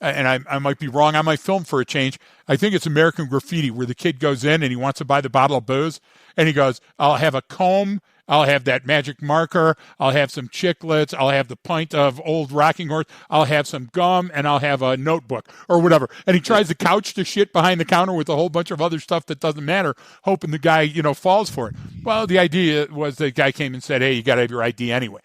and I might be wrong on my film for a change. I think it's American Graffiti where the kid goes in and he wants to buy the bottle of booze and he goes, I'll have a comb, I'll have that magic marker, I'll have some chiclets, I'll have the pint of Old Rocking Horse, I'll have some gum, and I'll have a notebook or whatever. And he tries to couch the shit behind the counter with a whole bunch of other stuff that doesn't matter, hoping the guy, falls for it. Well, the idea was the guy came and said, hey, you got to have your ID anyway.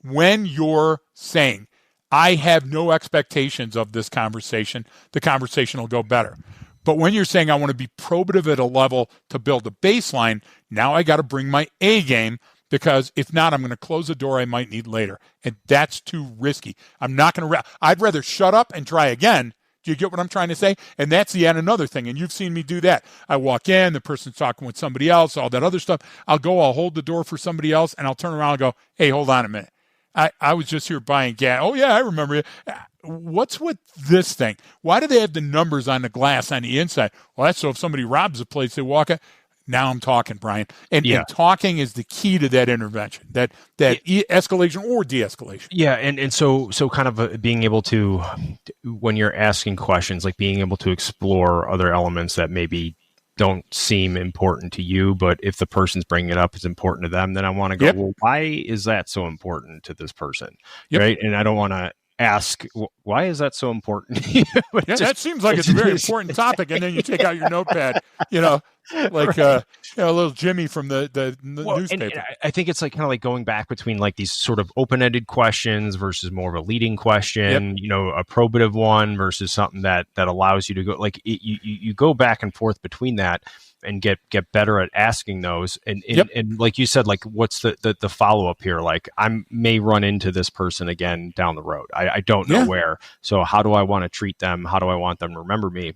When you're saying, I have no expectations of this conversation, the conversation will go better. But when you're saying I want to be probative at a level to build a baseline, now I got to bring my A game because if not, I'm going to close a door I might need later. And that's too risky. I'm not going to, I'd rather shut up and try again. Do you get what I'm trying to say? And that's another thing. And you've seen me do that. I walk in, the person's talking with somebody else, all that other stuff. I'll hold the door for somebody else and I'll turn around and go, hey, hold on a minute. I was just here buying gas. Oh, yeah, I remember it. What's with this thing? Why do they have the numbers on the glass on the inside? Well, that's so if somebody robs a place, they walk in. Now I'm talking, Brian. And talking is the key to that intervention, that escalation or de-escalation. Yeah, and so kind of being able to, when you're asking questions, like being able to explore other elements that maybe don't seem important to you, but if the person's bringing it up, it's important to them, then I want to go, well, why is that so important to this person? Right? And I don't want to ask, why is that so important? That seems like it's a very important topic. And then you take out your notepad, like little Jimmy from the newspaper. And I think it's like kind of like going back between like these sort of open-ended questions versus more of a leading question, a probative one versus something that allows you to go like you go back and forth between that and get better at asking those. And like you said, like what's the follow-up here? Like I may run into this person again down the road. I don't know where. So how do I want to treat them? How do I want them to remember me?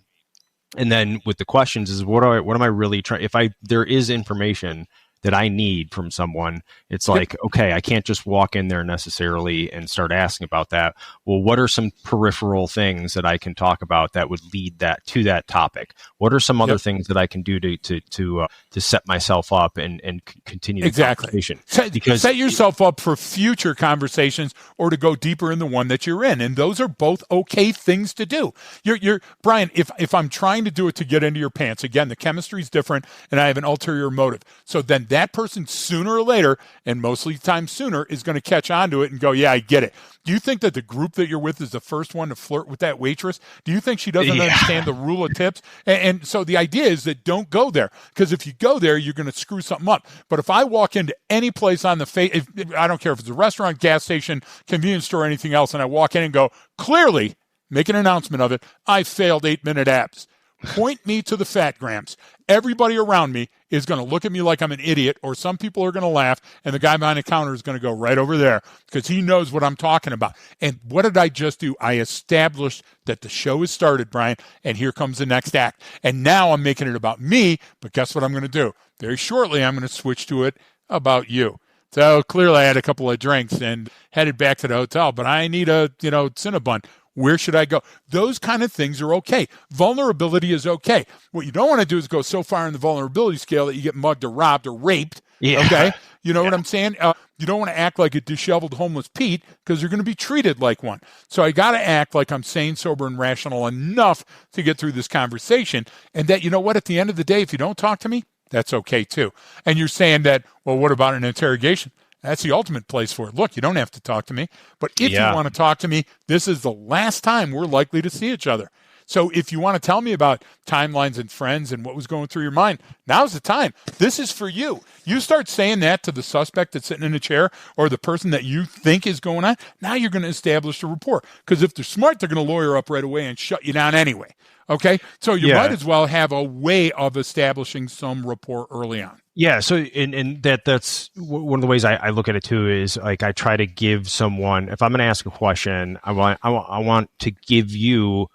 And then with the questions is what am I really trying? If there is information that I need from someone, it's like, okay, I can't just walk in there necessarily and start asking about that. Well, what are some peripheral things that I can talk about that would lead that to that topic? What are some other things that I can do to set myself up and continue the conversation? Set yourself up for future conversations or to go deeper in the one that you're in. And those are both okay things to do. You're Brian, if I'm trying to do it to get into your pants, again, the chemistry is different and I have an ulterior motive. So then that person sooner or later, and mostly time sooner, is going to catch on to it and go, yeah, I get it. Do you think that the group that you're with is the first one to flirt with that waitress? Do you think she doesn't understand the rule of tips? And so the idea is that don't go there, because if you go there, you're going to screw something up. But if I walk into any place on the face, I don't care if it's a restaurant, gas station, convenience store, or anything else, and I walk in and go, clearly, make an announcement of it, I failed 8-minute abs. Point me to the fat grams. Everybody around me is going to look at me like I'm an idiot, or some people are going to laugh, and the guy behind the counter is going to go right over there because he knows what I'm talking about. And what did I just do? I established that the show has started, Brian, and here comes the next act. And now I'm making it about me, but guess what I'm going to do? Very shortly, I'm going to switch to it about you. So clearly I had a couple of drinks and headed back to the hotel, but I need a, Cinnabon. Where should I go? Those kind of things are okay. Vulnerability is okay. What you don't want to do is go so far in the vulnerability scale that you get mugged or robbed or raped. Yeah. Okay? You know what I'm saying? You don't want to act like a disheveled homeless Pete because you're going to be treated like one. So I got to act like I'm sane, sober, and rational enough to get through this conversation. And that, you know what, at the end of the day, if you don't talk to me, that's okay too. And you're saying that, well, what about an interrogation? That's the ultimate place for it. Look, you don't have to talk to me, but if you want to talk to me, this is the last time we're likely to see each other. So if you want to tell me about timelines and friends and what was going through your mind, now's the time. This is for you. You start saying that to the suspect that's sitting in a chair or the person that you think is going on, now you're going to establish a rapport. Because if they're smart, they're going to lawyer up right away and shut you down anyway. Okay? So you might as well have a way of establishing some rapport early on. Yeah, so and that's one of the ways I look at it too is like I try to give someone, if I'm going to ask a question, I want to give you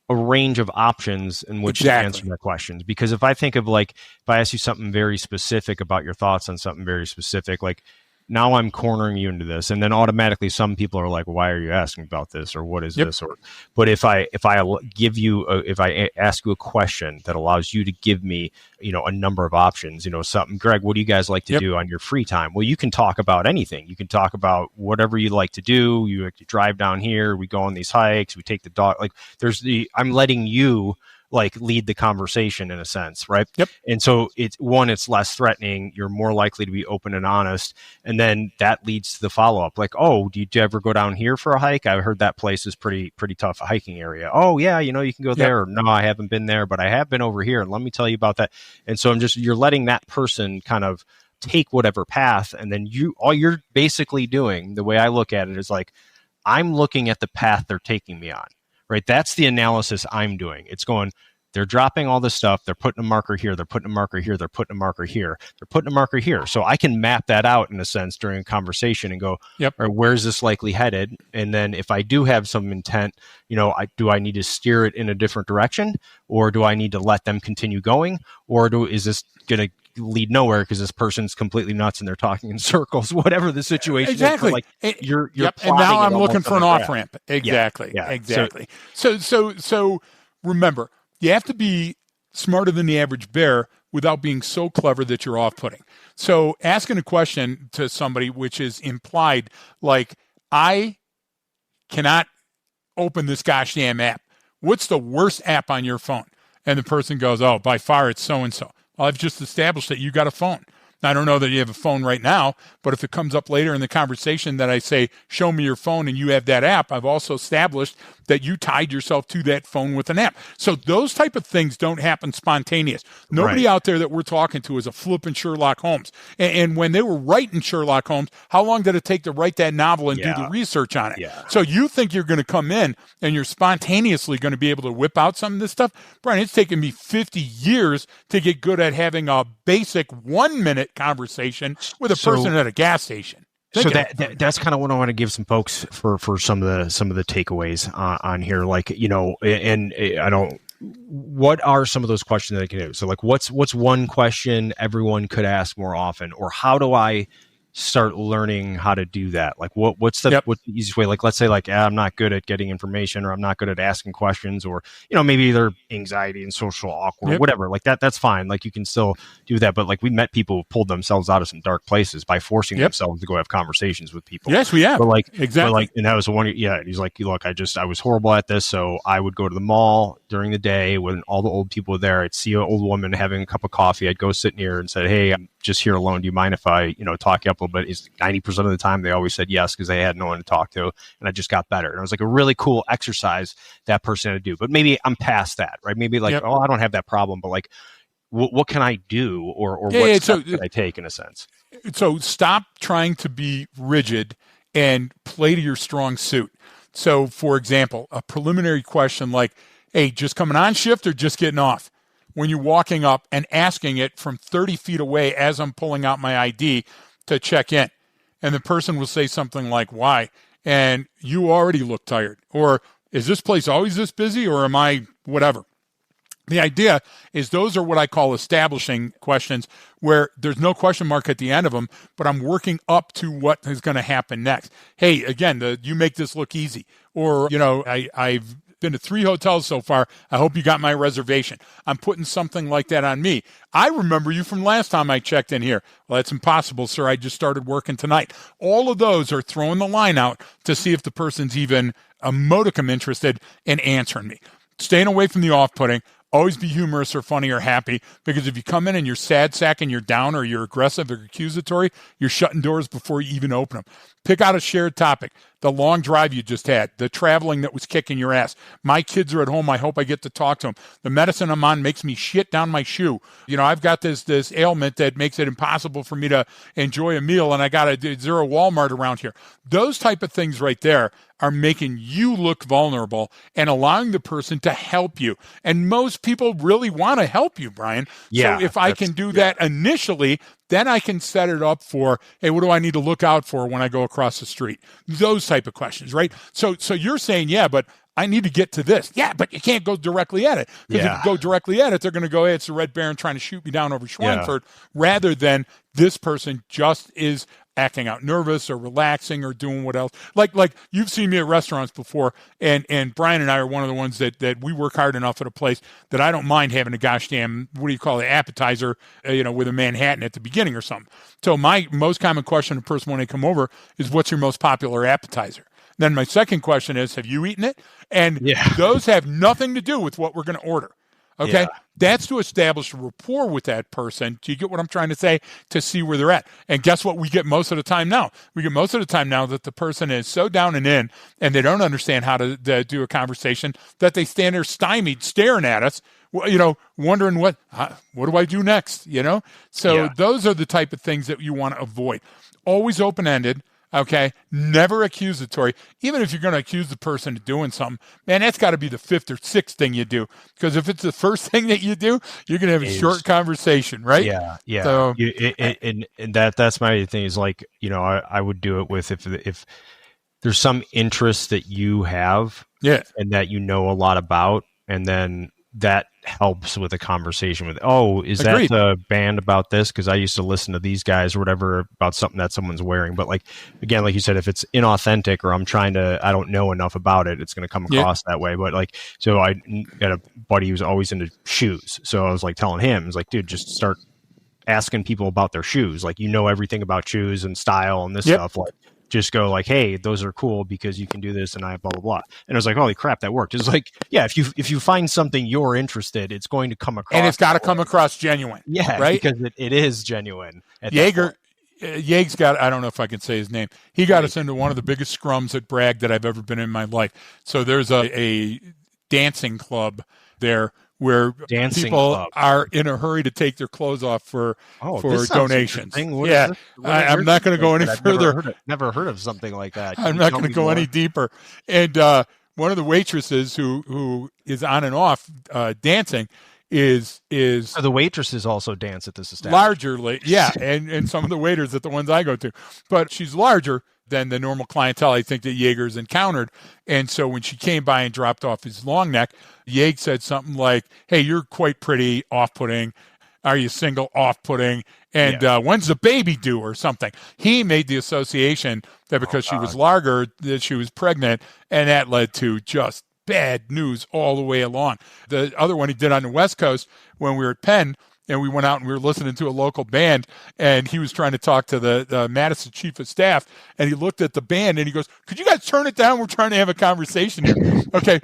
a range of options in which to answer my questions. Because if I think of like, if I ask you something very specific about your thoughts on something very specific, like now I'm cornering you into this, and then automatically some people are like, why are you asking about this, or what is this? Or, but if I ask you a question that allows you to give me, a number of options, something, Greg, what do you guys like to do on your free time? Well, you can talk about anything. You can talk about whatever you like to do. You like to drive down here. We go on these hikes. We take the dog. Like I'm letting you like lead the conversation in a sense, right? Yep. And so it's less threatening. You're more likely to be open and honest. And then that leads to the follow-up. Like, oh, do you ever go down here for a hike? I heard that place is pretty tough hiking area. Oh yeah, you can go there. Or, no, I haven't been there, but I have been over here. And let me tell you about that. And so you're letting that person kind of take whatever path. And then all you're basically doing, the way I look at it is like, I'm looking at the path they're taking me on. Right. That's the analysis I'm doing. It's going, they're dropping all this stuff. They're putting a marker here. They're putting a marker here. They're putting a marker here. They're putting a marker here. So I can map that out in a sense during a conversation and go, all right, where's this likely headed? And then if I do have some intent, do I need to steer it in a different direction, or do I need to let them continue going, or is this going to lead nowhere because this person's completely nuts and they're talking in circles, whatever the situation is. Like you're and now I'm looking for an off ramp. Exactly. So remember, you have to be smarter than the average bear without being so clever that you're off-putting. So asking a question to somebody which is implied, like, I cannot open this gosh damn app. What's the worst app on your phone? And the person goes, oh, by far it's so-and-so. Well, I've just established that you got a phone. Now, I don't know that you have a phone right now, but if it comes up later in the conversation that I say, show me your phone and you have that app, I've also established that you tied yourself to that phone with an app. So those type of things don't happen spontaneous. Nobody out there that we're talking to is a flippin' Sherlock Holmes. And when they were writing Sherlock Holmes, how long did it take to write that novel and do the research on it? Yeah. So you think you're going to come in and you're spontaneously going to be able to whip out some of this stuff? Brian, it's taken me 50 years to get good at having a basic 1-minute conversation with a person at a gas station. So that's kind of what I want to give some folks for some of the takeaways on here. Like, and I don't, what are some of those questions that I can do? So like, what's one question everyone could ask more often, or how do I start learning how to do that? Like what's the easiest way? Like, let's say like, I'm not good at getting information, or I'm not good at asking questions, or, maybe they're anxiety and social awkward, whatever, like that's fine. Like you can still do that. But like we met people who pulled themselves out of some dark places by forcing themselves to go have conversations with people. Yes, we have. But like, exactly. And that was the one. Yeah. He's like, look, I was horrible at this. So I would go to the mall during the day when all the old people were there. I'd see an old woman having a cup of coffee. I'd go sit near and say, hey, I'm just here alone. Do you mind if I, talk you up a little bit? Is 90% of the time they always said yes, because they had no one to talk to, and I just got better. And it was like a really cool exercise that person had to do. But maybe I'm past that, right? Maybe like, oh, I don't have that problem, but like, what can I do, or what steps can I take in a sense? So stop trying to be rigid and play to your strong suit. So, for example, a preliminary question like, hey, just coming on shift or just getting off? When you're walking up and asking it from 30 feet away as I'm pulling out my ID to check in. And the person will say something like, why? And you already look tired. Or is this place always this busy, or am I whatever? The idea is those are what I call establishing questions, where there's no question mark at the end of them, but I'm working up to what is going to happen next. Hey, again, you make this look easy. Or, I've been to 3 hotels so far. I hope you got my reservation. I'm putting something like that on me. I remember you from last time I checked in here. Well, that's impossible, sir. I just started working tonight. All of those are throwing the line out to see if the person's even a modicum interested in answering me. Staying away from the off-putting. Always be humorous or funny or happy, because if you come in and you're sad sack and you're down, or you're aggressive or accusatory, you're shutting doors before you even open them. Pick out a shared topic. the long drive you just had, the traveling that was kicking your ass. My kids are at home. I hope I get to talk to them. The medicine I'm on makes me shit down my shoe. I've got this ailment that makes it impossible for me to enjoy a meal, and I got a zero Walmart around here. Those type of things right there are making you look vulnerable and allowing the person to help you. And most people really want to help you, Brian. Yeah, so if I can do that initially, then I can set it up for, hey, what do I need to look out for when I go across the street? Those type of questions, right? So you're saying, yeah, but I need to get to this. Yeah, but you can't go directly at it. Because if you go directly at it, they're going to go, hey, it's the Red Baron trying to shoot me down over Schweinfurt, rather than this person just is acting out nervous or relaxing or doing what else. Like you've seen me at restaurants before, and Brian and I are one of the ones that we work hard enough at a place that I don't mind having a gosh damn, what do you call it, appetizer, with a Manhattan at the beginning or something. So my most common question to a person when they come over is, what's your most popular appetizer? Then my second question is, have you eaten it? And those have nothing to do with what we're going to order. Okay. Yeah. That's to establish a rapport with that person. Do you get what I'm trying to say? To see where they're at. And guess what we get most of the time now? We get most of the time now that the person is so down and in, and they don't understand how to do a conversation, that they stand there stymied, staring at us, wondering what do I do next? So those are the type of things that you want to avoid. Always open-ended. Okay, never accusatory. Even if you're going to accuse the person of doing something, man, that's got to be the fifth or sixth thing you do. Because if it's the first thing that you do, you're going to have a short conversation, right? Yeah. So, and that's my thing is, like, I would do it with if there's some interest that you have, and that a lot about, and then that helps with a conversation with, is Agreed. That the band about this? Because I used to listen to these guys or whatever about something that someone's wearing. But again, like you said, if it's inauthentic or I don't know enough about it, it's going to come across that way. But so I got a buddy who's always into shoes. So I was telling him, I was like, dude, just start asking people about their shoes. Everything about shoes and style and this stuff. Just go hey, those are cool because you can do this and I blah, blah, blah. And I was like, holy crap, that worked. It's if you find something you're interested, it's going to come across. And it's got to come across genuine. Yeah, right? Because it is genuine. Yeag's got, I don't know if I can say his name. He got us into one of the biggest scrums at Bragg that I've ever been in my life. So there's a dancing club there where people are in a hurry to take their clothes off for donations. I'm not going to go any further. Never heard of something like that. I'm not going to go any deeper. And one of the waitresses who is on and off dancing is so the waitresses also dance at this establishment. Largerly, and some of the waiters at the ones I go to, but she's larger than the normal clientele I think that Jaeger's encountered. And so when she came by and dropped off his long neck, Jaeger said something like, hey, you're quite pretty, off-putting. Are you single, off-putting? And when's the baby due or something? He made the association that because she was larger, that she was pregnant, and that led to just bad news all the way along. The other one he did on the West Coast when we were at Penn, and we went out and we were listening to a local band, and he was trying to talk to the Madison chief of staff, and he looked at the band and he goes, could you guys turn it down? We're trying to have a conversation here. Okay.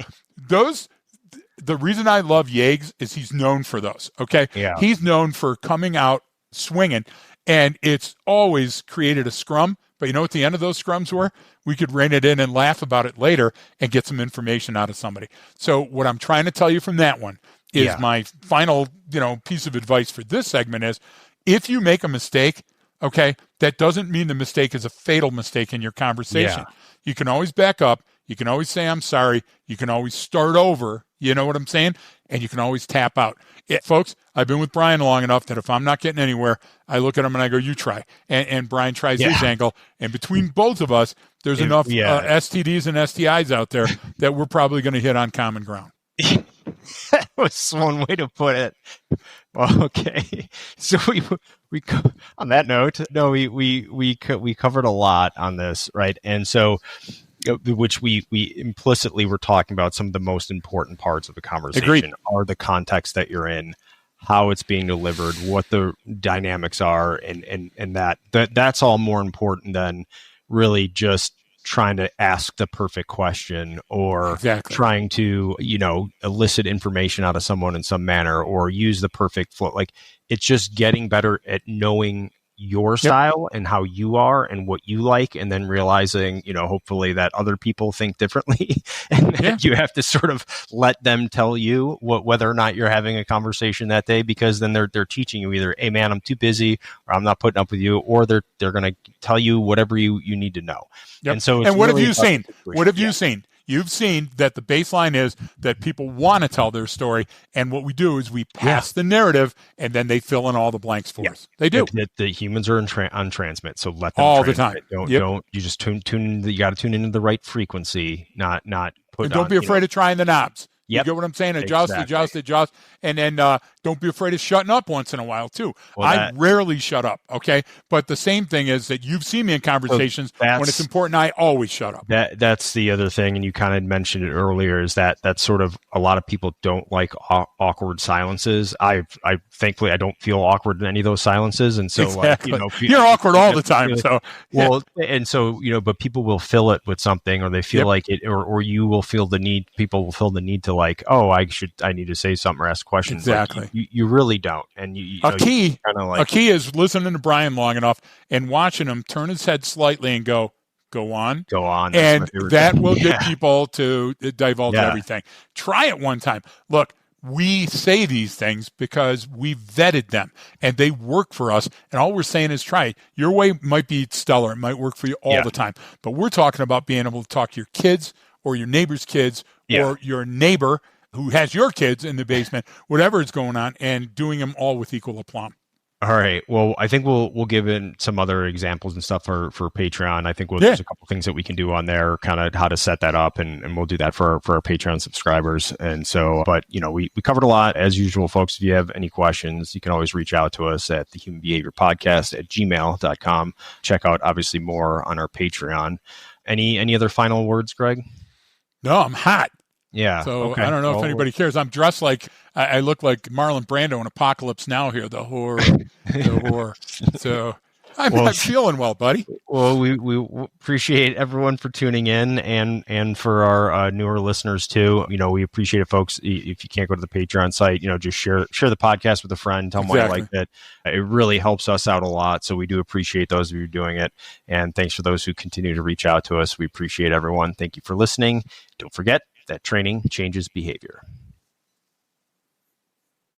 The reason I love Yeags is he's known for those. Okay. Yeah. He's known for coming out swinging, and it's always created a scrum. But you know what the end of those scrums were? We could rein it in and laugh about it later and get some information out of somebody. So what I'm trying to tell you from that one is my final, piece of advice for this segment is, if you make a mistake, okay, that doesn't mean the mistake is a fatal mistake in your conversation. Yeah. You can always back up. You can always say, I'm sorry. You can always start over. You know what I'm saying? And you can always tap out. Folks, I've been with Brian long enough that if I'm not getting anywhere, I look at him and I go, you try. And Brian tries his angle. And between both of us, there's enough STDs and STIs out there that we're probably going to hit on common ground. That was one way to put it. Okay, so we on that note, we covered a lot on this, right? And so, which we implicitly were talking about some of the most important parts of the conversation. Agreed. Are the context that you're in, how it's being delivered, what the dynamics are, and that's all more important than really just trying to ask the perfect question or trying to, elicit information out of someone in some manner or use the perfect flow. It's just getting better at knowing your style and how you are and what you like, and then realizing, hopefully that other people think differently and that you have to sort of let them tell you whether or not you're having a conversation that day, because then they're teaching you either, hey man, I'm too busy, or I'm not putting up with you, or they're going to tell you whatever you need to know. Yep. And so, and what have you seen? What have you seen? You've seen that the baseline is that people want to tell their story, and what we do is we pass the narrative, and then they fill in all the blanks for us. They do. The humans are on transmit, so let them all transmit. the time. Don't you just tune? You got to tune into the right frequency, not put. And don't be afraid of trying the knobs. Yep. You get what I'm saying? Adjust, and then don't be afraid of shutting up once in a while too. Well, I rarely shut up, okay? But the same thing is that you've seen me in conversations when it's important. I always shut up. That's the other thing, and you kind of mentioned it earlier. Is that's sort of a lot of people don't like awkward silences. I thankfully I don't feel awkward in any of those silences, and so exactly. You're awkward all the time. So and so but people will fill it with something, or they feel like it, or you will feel the need. People will feel the need to like, oh, I need to say something or ask questions. Exactly. You really don't. And a key is listening to Brian long enough and watching him turn his head slightly and go on. And that will get people to divulge everything. Try it one time. Look, we say these things because we vetted them and they work for us. And all we're saying is try it. Your way might be stellar. It might work for you all the time. But we're talking about being able to talk to your kids or your neighbor's kids or your neighbor who has your kids in the basement, whatever is going on, and doing them all with equal aplomb. All right. Well, I think we'll give in some other examples and stuff for Patreon. I think there's a couple things that we can do on there, kind of how to set that up, and we'll do that for our Patreon subscribers. And so, but we covered a lot as usual, folks. If you have any questions, you can always reach out to us at thehumanbehaviorpodcast@gmail.com. Check out obviously more on our Patreon. Any other final words, Greg? No, I'm hot. Yeah. So I don't know if anybody cares. I'm dressed like I look like Marlon Brando in Apocalypse Now here, the whore. So I'm feeling well, buddy. Well, we appreciate everyone for tuning in, and for our newer listeners too. We appreciate it, folks. If you can't go to the Patreon site, just share the podcast with a friend. Tell them why you liked it. It really helps us out a lot. So we do appreciate those of you doing it, and thanks for those who continue to reach out to us. We appreciate everyone. Thank you for listening. Don't forget that training changes behavior.